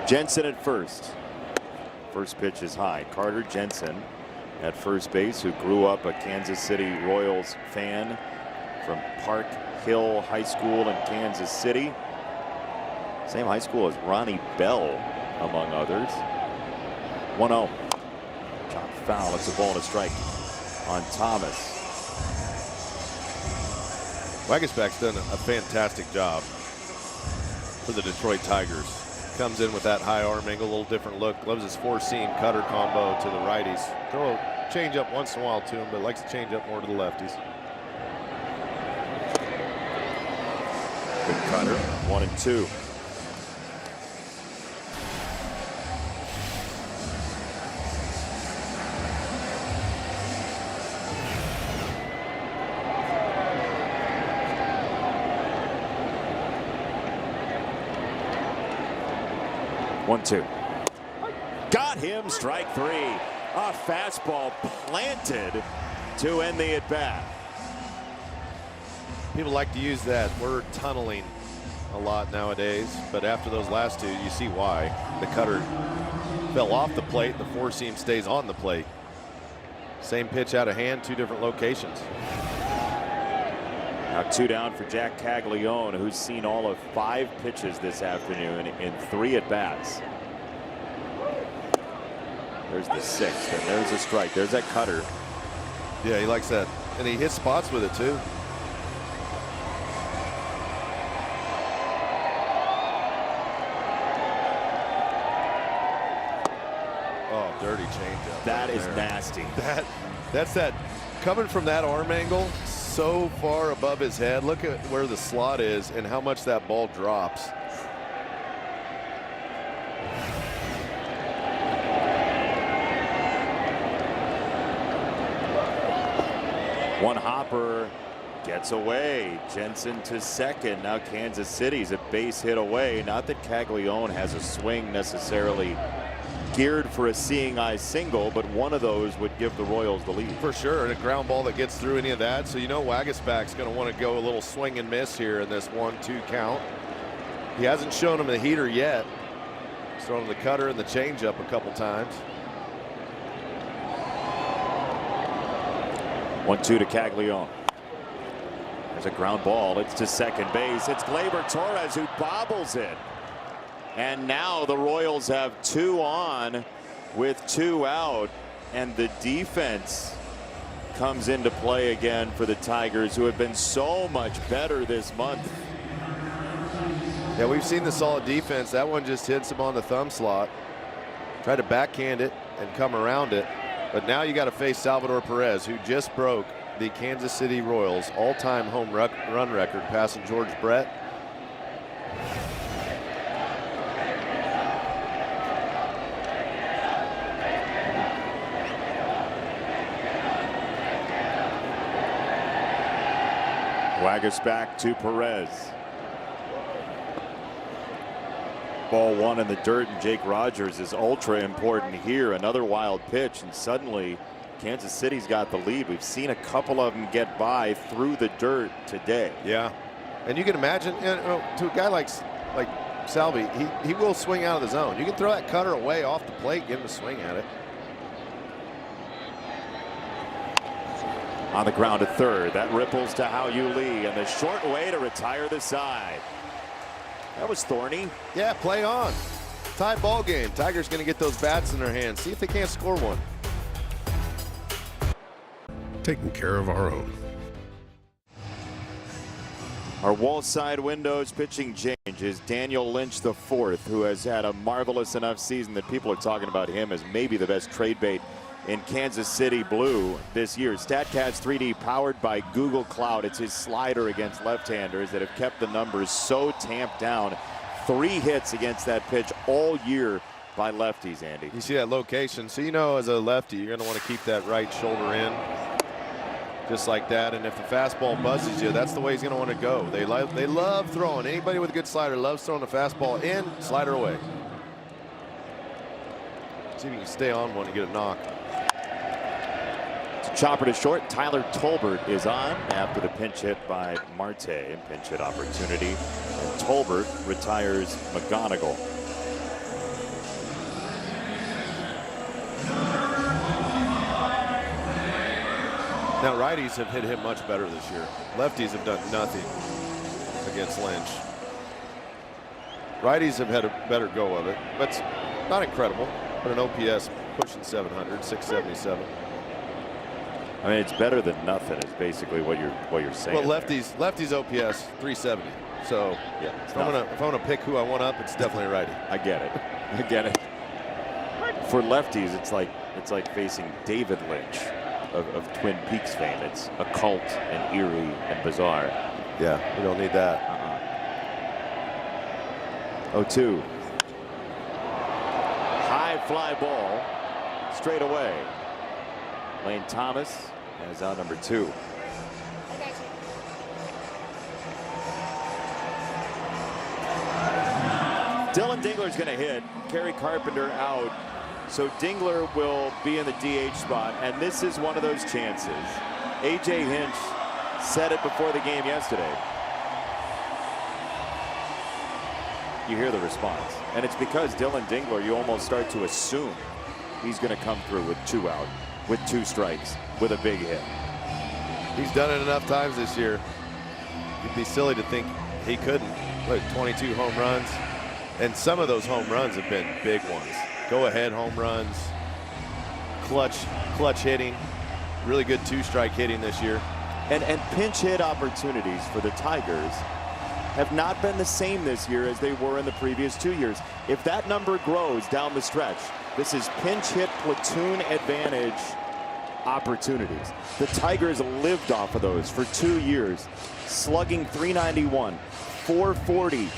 Jensen at first. First pitch is high. Carter Jensen at first base, who grew up a Kansas City Royals fan from Park Hill High School in Kansas City. Same high school as Ronnie Bell, among others. 1-0. Chop foul. It's a ball and a strike on Thomas. Waguespack's done a fantastic job for the Detroit Tigers. Comes in with that high arm angle, a little different look. Loves his 4-seam cutter combo to the righties. Throw a change up once in a while to him, but likes to change up more to the lefties. Good cutter. 1-2. Got him, strike 3. A fastball planted to end the at-bat. People like to use that word tunneling a lot nowadays, but after those last two, you see why. The cutter fell off the plate, the 4-seam stays on the plate. Same pitch out of hand, 2 different locations. Now 2 down for Jack Caglione, who's seen all of 5 pitches this afternoon in 3 at-bats. There's the 6th, and there's a strike. There's that cutter. Yeah, he likes that, and he hits spots with it too. Oh, dirty changeup. That right is there. nasty. That's that coming from that arm angle. so far above his head. Look at where the slot is and how much that ball drops. One hopper gets away. Jensen to second. Now Kansas City's a base hit away. Not that Caglione has a swing necessarily geared for a seeing eye single, but one of those would give the Royals the lead. For sure, and a ground ball that gets through any of that. So you know Waguespack's going to want to go a little swing and miss here in this 1-2 count. He hasn't shown him the heater yet. He's thrown him the cutter and the changeup a couple times. 1-2 to Caglione. There's a ground ball. It's to second base. It's Gleyber Torres who bobbles it. And now the Royals have 2 on with 2 out. And the defense comes into play again for the Tigers, who have been so much better this month. Yeah, we've seen the solid defense. That one just hits him on the thumb slot. Tried to backhand it and come around it. But now you got to face Salvador Perez, who just broke the Kansas City Royals all-time home run record, passing George Brett. Waguespack to Perez. Ball one in the dirt, and Jake Rogers is ultra important here. Another wild pitch, and suddenly Kansas City's got the lead. We've seen a couple of them get by through the dirt today. Yeah, and you can imagine, you know, to a guy like Salvi, he will swing out of the zone. You can throw that cutter away off the plate, give him a swing at it. On the ground at third, that ripples to Hao-Yu Lee, and the short way to retire the side. That was thorny. Yeah, play on. Tie ball game. Tigers going to get those bats in their hands. See if they can't score one. Taking care of our own. Our wall side windows pitching change is Daniel Lynch IV, who has had a marvelous enough season that people are talking about him as maybe the best trade bait in Kansas City blue this year. StatCast 3D powered by Google Cloud. It's his slider against left-handers that have kept the numbers so tamped down. 3 hits against that pitch all year by lefties, Andy. You see that location, so you know as a lefty you're going to want to keep that right shoulder in just like that, and if the fastball buzzes you, that's the way he's going to want to go. They love throwing. Anybody with a good slider loves throwing the fastball in, slider away. See if you can stay on one and get a knock. Chopper to short. Tyler Tolbert is on after the pinch hit by Marte, and pinch hit opportunity. And Tolbert retires McGonigal. Now righties have hit him much better this year. Lefties have done nothing against Lynch. Righties have had a better go of it, but it's not incredible. But an OPS pushing 700, 677. I mean, it's better than nothing is basically what you're saying. Well, lefties OPS 370. So yeah, if I'm gonna pick who I want up, it's definitely a righty. I get it. I get it. For lefties, it's like facing David Lynch of Twin Peaks fame. It's occult and eerie and bizarre. Yeah, we don't need that. 0-2. High fly ball straight away. Lane Thomas has out number 2. Dylan Dingler's going to hit. Kerry Carpenter out. So Dingler will be in the DH spot, and this is one of those chances. A.J. Hinch said it before the game yesterday. You hear the response, and it's because Dylan Dingler, you almost start to assume he's going to come through with 2 out, with 2 strikes, with a big hit. He's done it enough times this year. It'd be silly to think he couldn't. Look, 22 home runs, and some of those home runs have been big ones. Go-ahead home runs, clutch hitting, really good 2-strike hitting this year. And pinch hit opportunities for the Tigers have not been the same this year as they were in the previous 2 years. If that number grows down the stretch, this is pinch hit platoon advantage opportunities. The Tigers lived off of those for 2 years, slugging .391, .440.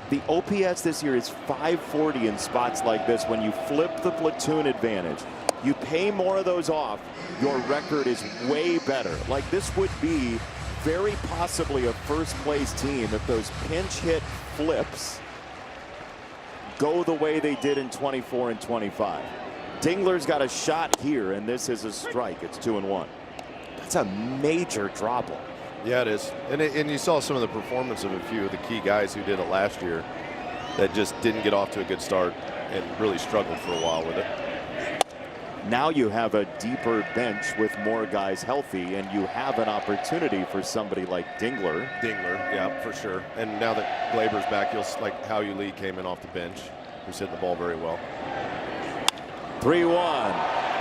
The OPS this year is .540 in spots like this. When you flip the platoon advantage, you pay more of those off, your record is way better. Like, this would be very possibly a first place team if those pinch hit flips go the way they did in 24 and 25. Dingler's got a shot here, and this is a strike. It's 2-1. That's a major drop off. Yeah, it is. And you saw some of the performance of a few of the key guys who did it last year that just didn't get off to a good start and really struggled for a while with it. Now you have a deeper bench with more guys healthy, and you have an opportunity for somebody like Dingler. Yeah, for sure. And now that Glaber's back, you'll like how Lee came in off the bench, who's hitting the ball very well. 3-1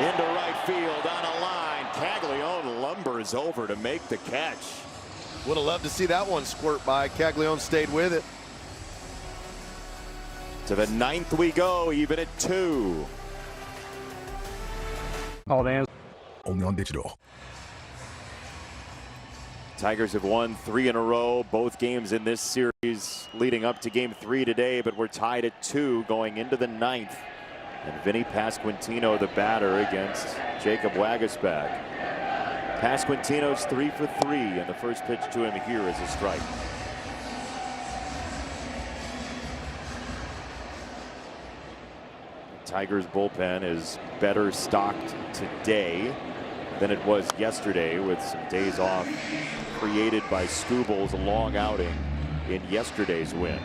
into right field on a line. Caglione lumbers over to make the catch. Would have loved to see that one squirt by. Caglione stayed with it. To the 9th we go, even at 2. Oh, damn. Only on digital. Tigers have won 3 in a row, both games in this series leading up to game 3 today, but we're tied at 2 going into the 9th. And Vinny Pasquantino, the batter, against Jacob Waguespack. Pasquantino's 3 for 3, and the first pitch to him here is a strike. Tigers bullpen is better stocked today than it was yesterday, with some days off created by Skubal's long outing in yesterday's win.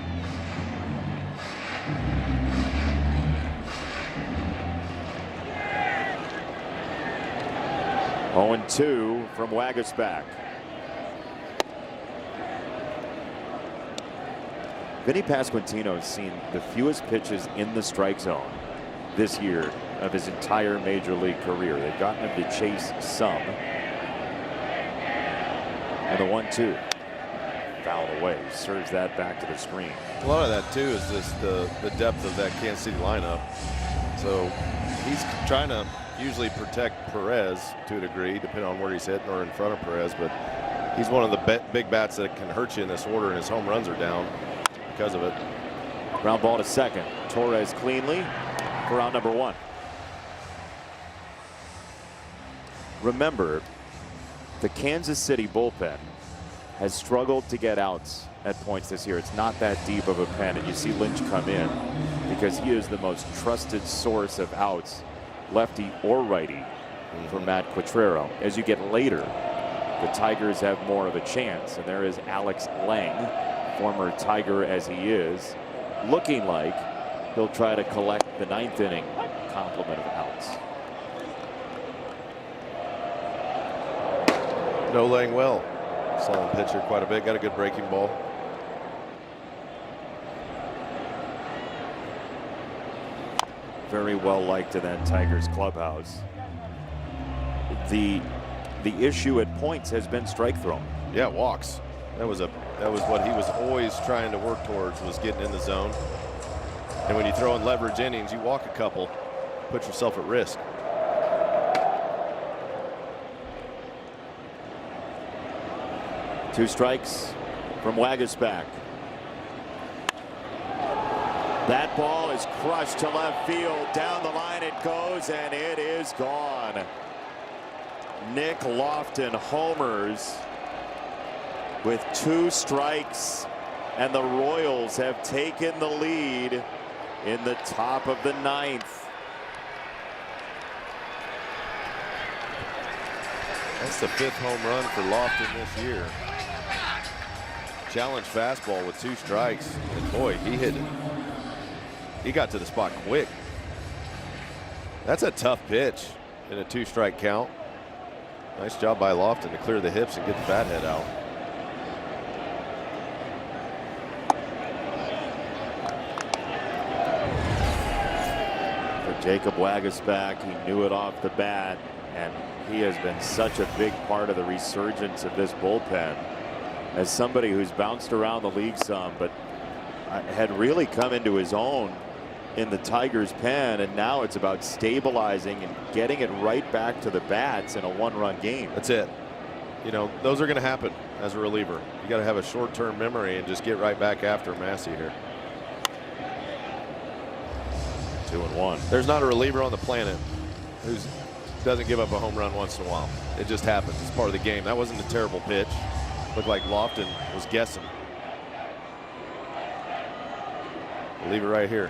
Oh, 0-2 from Waguespack. Vinny Pasquantino has seen the fewest pitches in the strike zone this year of his entire major league career. They've gotten him to chase some. And the 1-2 fouled away, serves that back to the screen. A lot of that too is just the depth of that Kansas City lineup. So he's trying to usually protect Perez to a degree, depending on where he's hitting or in front of Perez, but he's one of the big bats that can hurt you in this order, and his home runs are down because of it. Ground ball to second. Torres cleanly for out number 1. Remember, the Kansas City bullpen has struggled to get outs at points this year. It's not that deep of a pen, and you see Lynch come in because he is the most trusted source of outs, lefty or righty, for Matt Quatrero. As you get later, the Tigers have more of a chance, and there is Alex Lang, former Tiger as he is, looking like he'll try to collect the 9th inning complement of outs. No laying well. Saw him pitcher quite a bit. Got a good breaking ball. Very well liked in that Tigers clubhouse. The issue at points has been strike throwing. Yeah, walks. That was what he was always trying to work towards, was getting in the zone. And when you throw in leverage innings, you walk a couple, put yourself at risk. Two strikes from Waguespack. That ball is crushed to left field. Down the line it goes, and it is gone. Nick Lofton homers with 2 strikes, and the Royals have taken the lead in the top of the 9th. That's the 5th home run for Lofton this year. Challenge fastball with 2 strikes, and boy, he hit it. He got to the spot quick. That's a tough pitch in a 2-strike count. Nice job by Lofton to clear the hips and get the bat head out. For Jacob Waguespack, he knew it off the bat, and he has been such a big part of the resurgence of this bullpen. As somebody who's bounced around the league some, but had really come into his own in the Tigers' pen, and now it's about stabilizing and getting it right back to the bats in a one-run game. That's it. You know, those are going to happen as a reliever. You got to have a short-term memory and just get right back after Massey here. 2-1. There's not a reliever on the planet who doesn't give up a home run once in a while. It just happens. It's part of the game. That wasn't a terrible pitch. Looked like Lofton was guessing. Leave it right here.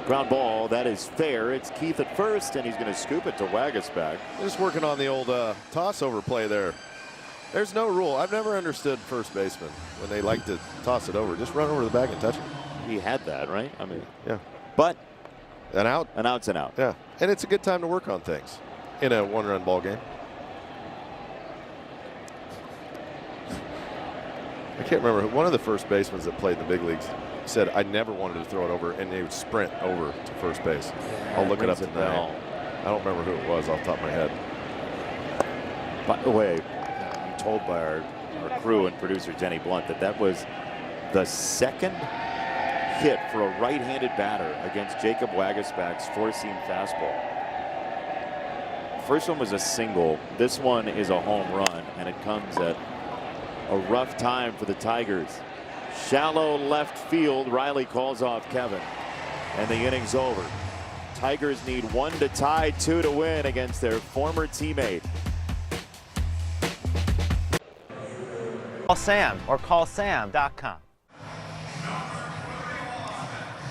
Ground ball. That is fair. It's Keith at first, and he's going to scoop it to Wagasback. Just working on the old toss-over play there. There's no rule. I've never understood first basemen when they like to toss it over. Just run over the bag and touch it. He had that, right? I mean, yeah. But an out. An out's an out. Yeah, and it's a good time to work on things in a one-run ball game. I can't remember. One of the first basemen that played in the big leagues said, I never wanted to throw it over, and they would sprint over to first base. I'll look it up tonight. I don't remember who it was off the top of my head. By the way, I'm told by our crew and producer Jenny Blunt that was the second hit for a right-handed batter against Jacob Wagasback's four-seam fastball. First one was a single. This one is a home run, and it comes at a rough time for the Tigers. Shallow left field. Riley calls off Kevin, and the inning's over. Tigers need 1 to tie, 2 to win against their former teammate. Call Sam or callsam.com.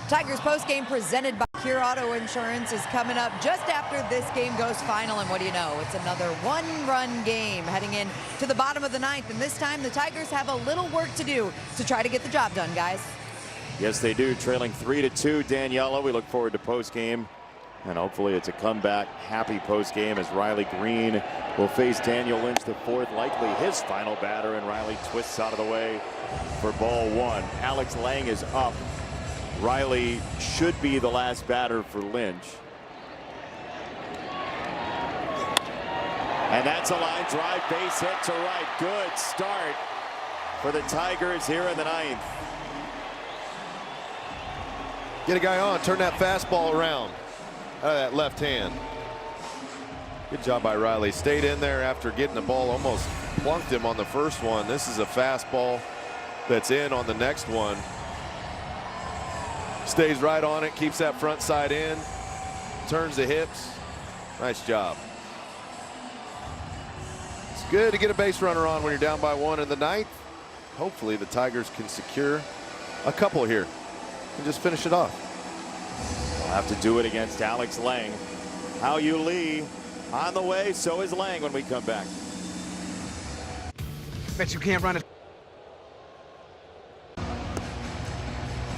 Tigers postgame presented by Cure Auto Insurance is coming up just after this game goes final. And what do you know? It's another one-run game heading in to the bottom of the ninth. And this time the Tigers have a little work to do to try to get the job done, guys. Yes, they do. Trailing 3-2, Daniela. We look forward to postgame. And hopefully it's a comeback, happy postgame as Riley Green will face Daniel Lynch, the fourth, likely his final batter. And Riley twists out of the way for ball one. Alex Lang is up. Riley should be the last batter for Lynch. And that's a line drive, base hit to right. Good start for the Tigers here in the ninth. Get a guy on, turn that fastball around out of that left hand. Good job by Riley. Stayed in there after getting the ball, almost plunked him on the first one. This is a fastball that's in on the next one. Stays right on it, keeps that front side in, turns the hips. Nice job. It's good to get a base runner on when you're down by 1 in the ninth. Hopefully the Tigers can secure a couple here and just finish it off. We'll have to do it against Alex Lang. Hao Yu Lee on the way, so is Lang when we come back. Bet you can't run it.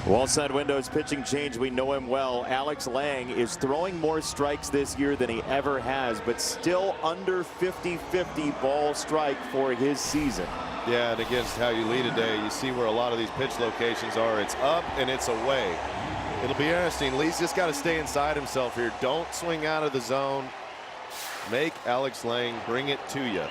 Wallside Windows pitching change. We know him well. Alex Lang is throwing more strikes this year than he ever has, but still under 50-50 ball strike for his season. Yeah, and against Hao Yu Lee today, you see where a lot of these pitch locations are. It's up and it's away. It'll be interesting. Lee's just got to stay inside himself here. Don't swing out of the zone. Make Alex Lang bring it to you.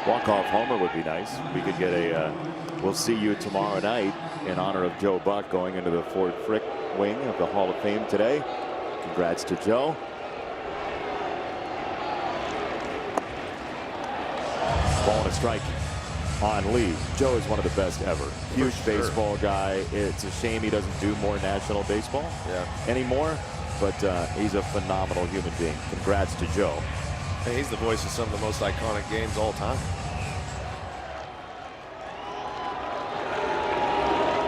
Walk-off homer would be nice. We could get a we'll see you tomorrow night in honor of Joe Buck going into the Ford Frick wing of the Hall of Fame today. Congrats to Joe. Ball and a strike on Lee. Joe is one of the best ever. Huge baseball guy. It's a shame he doesn't do more national baseball anymore, but he's a phenomenal human being. Congrats to Joe. Hey, he's the voice of some of the most iconic games all time.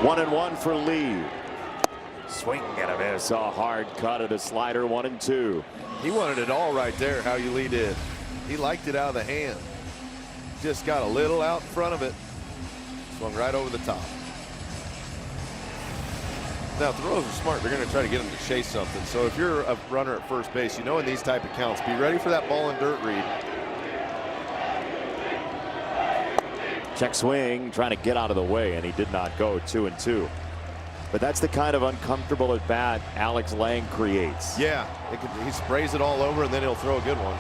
1-1 for Lee. Swing and a miss. A hard cut at a slider. 1-2. He wanted it all right there. Hao Yu Lee did. He liked it out of the hand. Just got a little out in front of it. Swung right over the top. Now, throws are smart. They're going to try to get him to chase something. So if you're a runner at first base, you know in these type of counts, be ready for that ball and dirt read. Check swing, trying to get out of the way, and he did not go. 2-2. But that's the kind of uncomfortable at bat Alex Lang creates. Yeah, he sprays it all over, and then he'll throw a good one.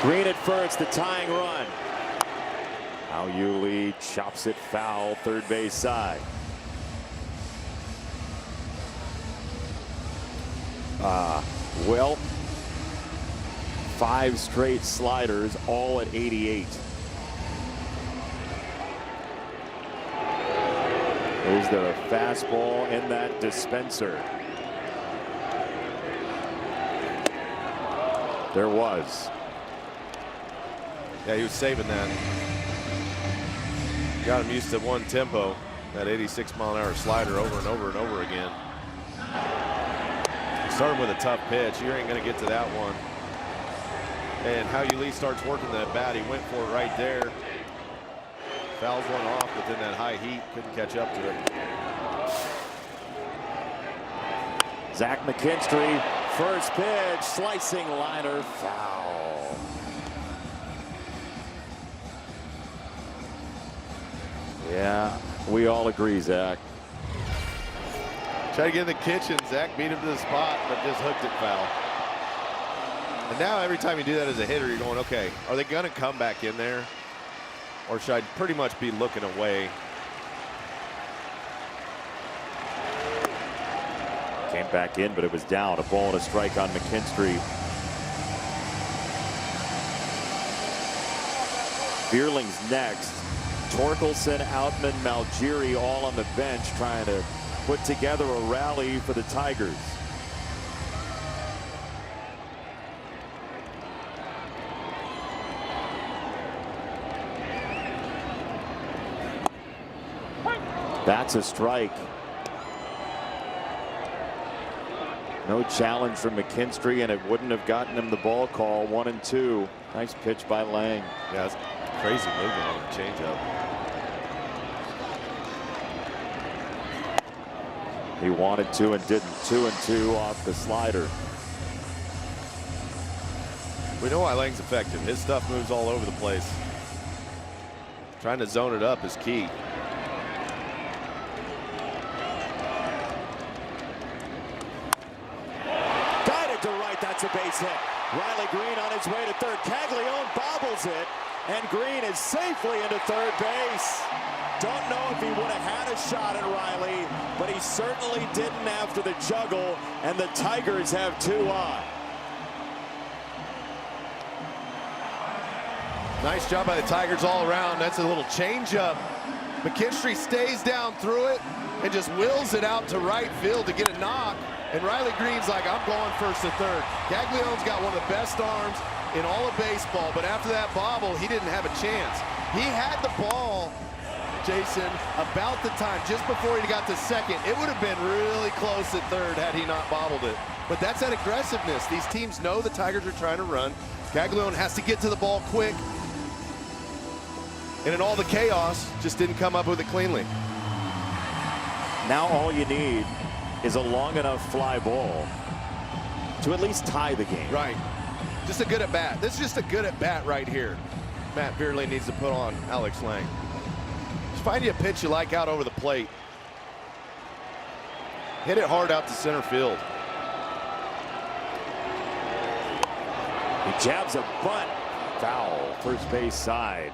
Green at first, the tying run. Yuli chops it foul, third base side. Well, 5 straight sliders, all at 88. Is there a fastball in that dispenser? There was. Yeah, he was saving that. Got him used to one tempo, that 86-mile-an-hour slider over and over and over again. Starting with a tough pitch, you ain't gonna get to that one. And how Yuli starts working that bat, he went for it right there. Fouls one off, but then that high heat couldn't catch up to it. Zach McKinstry, first pitch, slicing liner, foul. Yeah, we all agree, Zach. Try to get in the kitchen. Zach beat him to the spot, but just hooked it foul. And now every time you do that as a hitter, you're going, okay, are they going to come back in there? Or should I pretty much be looking away? Came back in, but it was down. A ball and a strike on McKinstry. Vierling's next. Torkelson, Outman, Malgiri all on the bench trying to put together a rally for the Tigers. That's a strike. No challenge from McKinstry, and it wouldn't have gotten him the ball call. 1-2. Nice pitch by Lang. Yeah, it's crazy movement on the changeup. He wanted to and didn't. 2-2 off the slider. We know why Lang's effective. His stuff moves all over the place. Trying to zone it up is key. Guided to right, that's a base hit. Riley Green on his way to third. Caglione bobbles it, and Green is safely into third base. Don't know if he would have had a shot at Riley, but he certainly didn't after the juggle, and the Tigers have 2 on. Nice job by the Tigers all around. That's a little changeup. McKinstry stays down through it and just wills it out to right field to get a knock. And Riley Green's like, I'm going first to third. Caglione's got one of the best arms in all of baseball, but after that bobble, he didn't have a chance. He had the ball, Jason, about the time, just before he got to second. It would have been really close at third had he not bobbled it. But that's that aggressiveness. These teams know the Tigers are trying to run. Caglione has to get to the ball quick. And in all the chaos, just didn't come up with it cleanly. Now all you need is a long enough fly ball to at least tie the game. Right. Just a good at bat. This is just a good at bat right here. Matt Vierling needs to put on Alex Lang. Just find you a pitch you like out over the plate. Hit it hard out to center field. He jabs a bunt. Foul, first base side.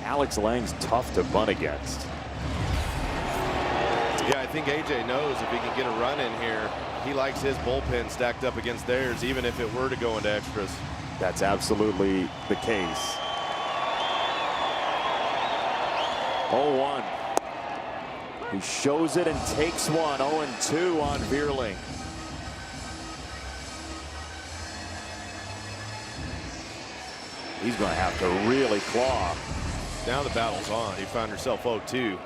Alex Lang's tough to bunt against. Yeah, I think AJ knows if he can get a run in here, he likes his bullpen stacked up against theirs, even if it were to go into extras. That's absolutely the case. 0-1. He shows it and takes one. 0-2 on Vierling. He's going to have to really claw. Now the battle's on. He found himself 0-2.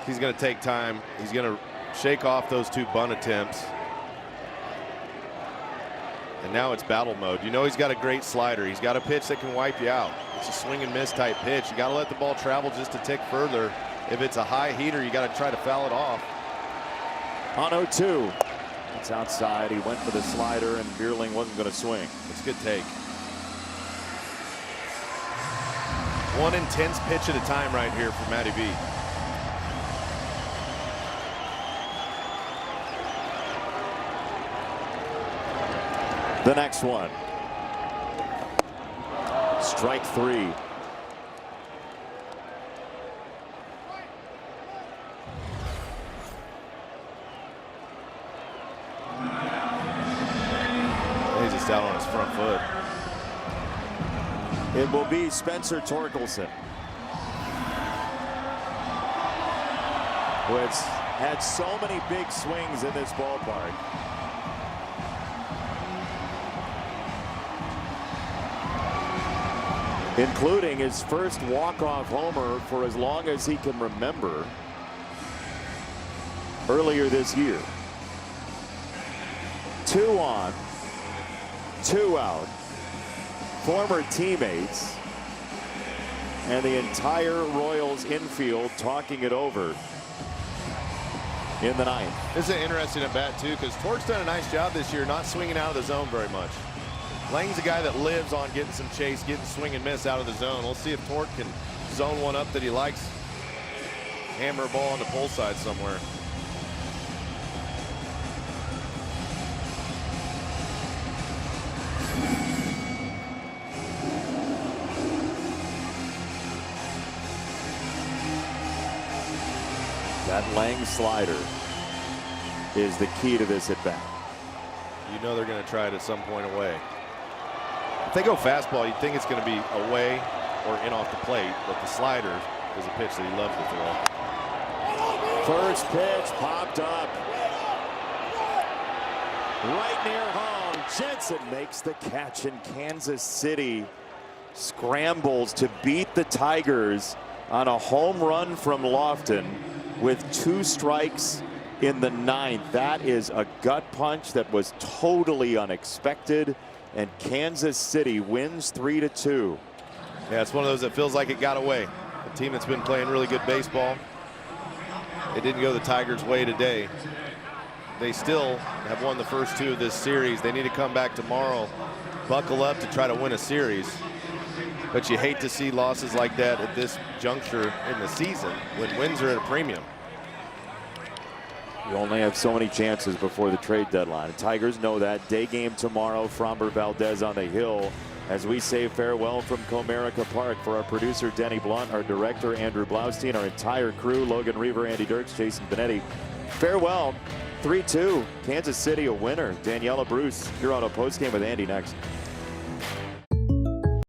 He's going to take time. He's going to shake off those 2 bunt attempts. And now it's battle mode. You know he's got a great slider. He's got a pitch that can wipe you out. It's a swing and miss type pitch. You got to let the ball travel just a tick further. If it's a high heater, you got to try to foul it off. On 0-2. It's outside. He went for the slider, and Vierling wasn't going to swing. It's a good take. One intense pitch at a time right here for Matty B. the next one. Strike 3. He's just out on his front foot. It will be Spencer Torkelson, who has had so many big swings in this ballpark. Including his first walk-off homer for as long as he can remember earlier this year. 2 on, 2 out. Former teammates and the entire Royals infield talking it over in the 9th. This is an interesting at bat too, because Tork's done a nice job this year not swinging out of the zone very much. Lang's a guy that lives on getting some chase, getting swing and miss out of the zone. We'll see if Tork can zone one up that he likes. Hammer a ball on the pull side somewhere. That Lang slider is the key to this at bat. You know they're going to try it at some point away. If they go fastball, you'd think it's going to be away or in off the plate, but the slider is a pitch that he loves to throw. First pitch popped up. Right near home. Jensen makes the catch, and Kansas City scrambles to beat the Tigers on a home run from Lofton with 2 strikes in the 9th. That is a gut punch that was totally unexpected, and Kansas City wins 3-2. Yeah, it's one of those that feels like it got away. A team that's been playing really good baseball. It didn't go the Tigers' way today. They still have won the first 2 of this series. They need to come back tomorrow, buckle up to try to win a series. But you hate to see losses like that at this juncture in the season when wins are at a premium. You only have so many chances before the trade deadline. The Tigers know that. Day game tomorrow. Framber Valdez on the hill as we say farewell from Comerica Park. For our producer Denny Blunt, our director Andrew Blaustein, our entire crew, Logan Reaver, Andy Dirks, Jason Benetti. Farewell. 3-2. Kansas City a winner. Daniela Bruce, Pure Auto postgame with Andy next.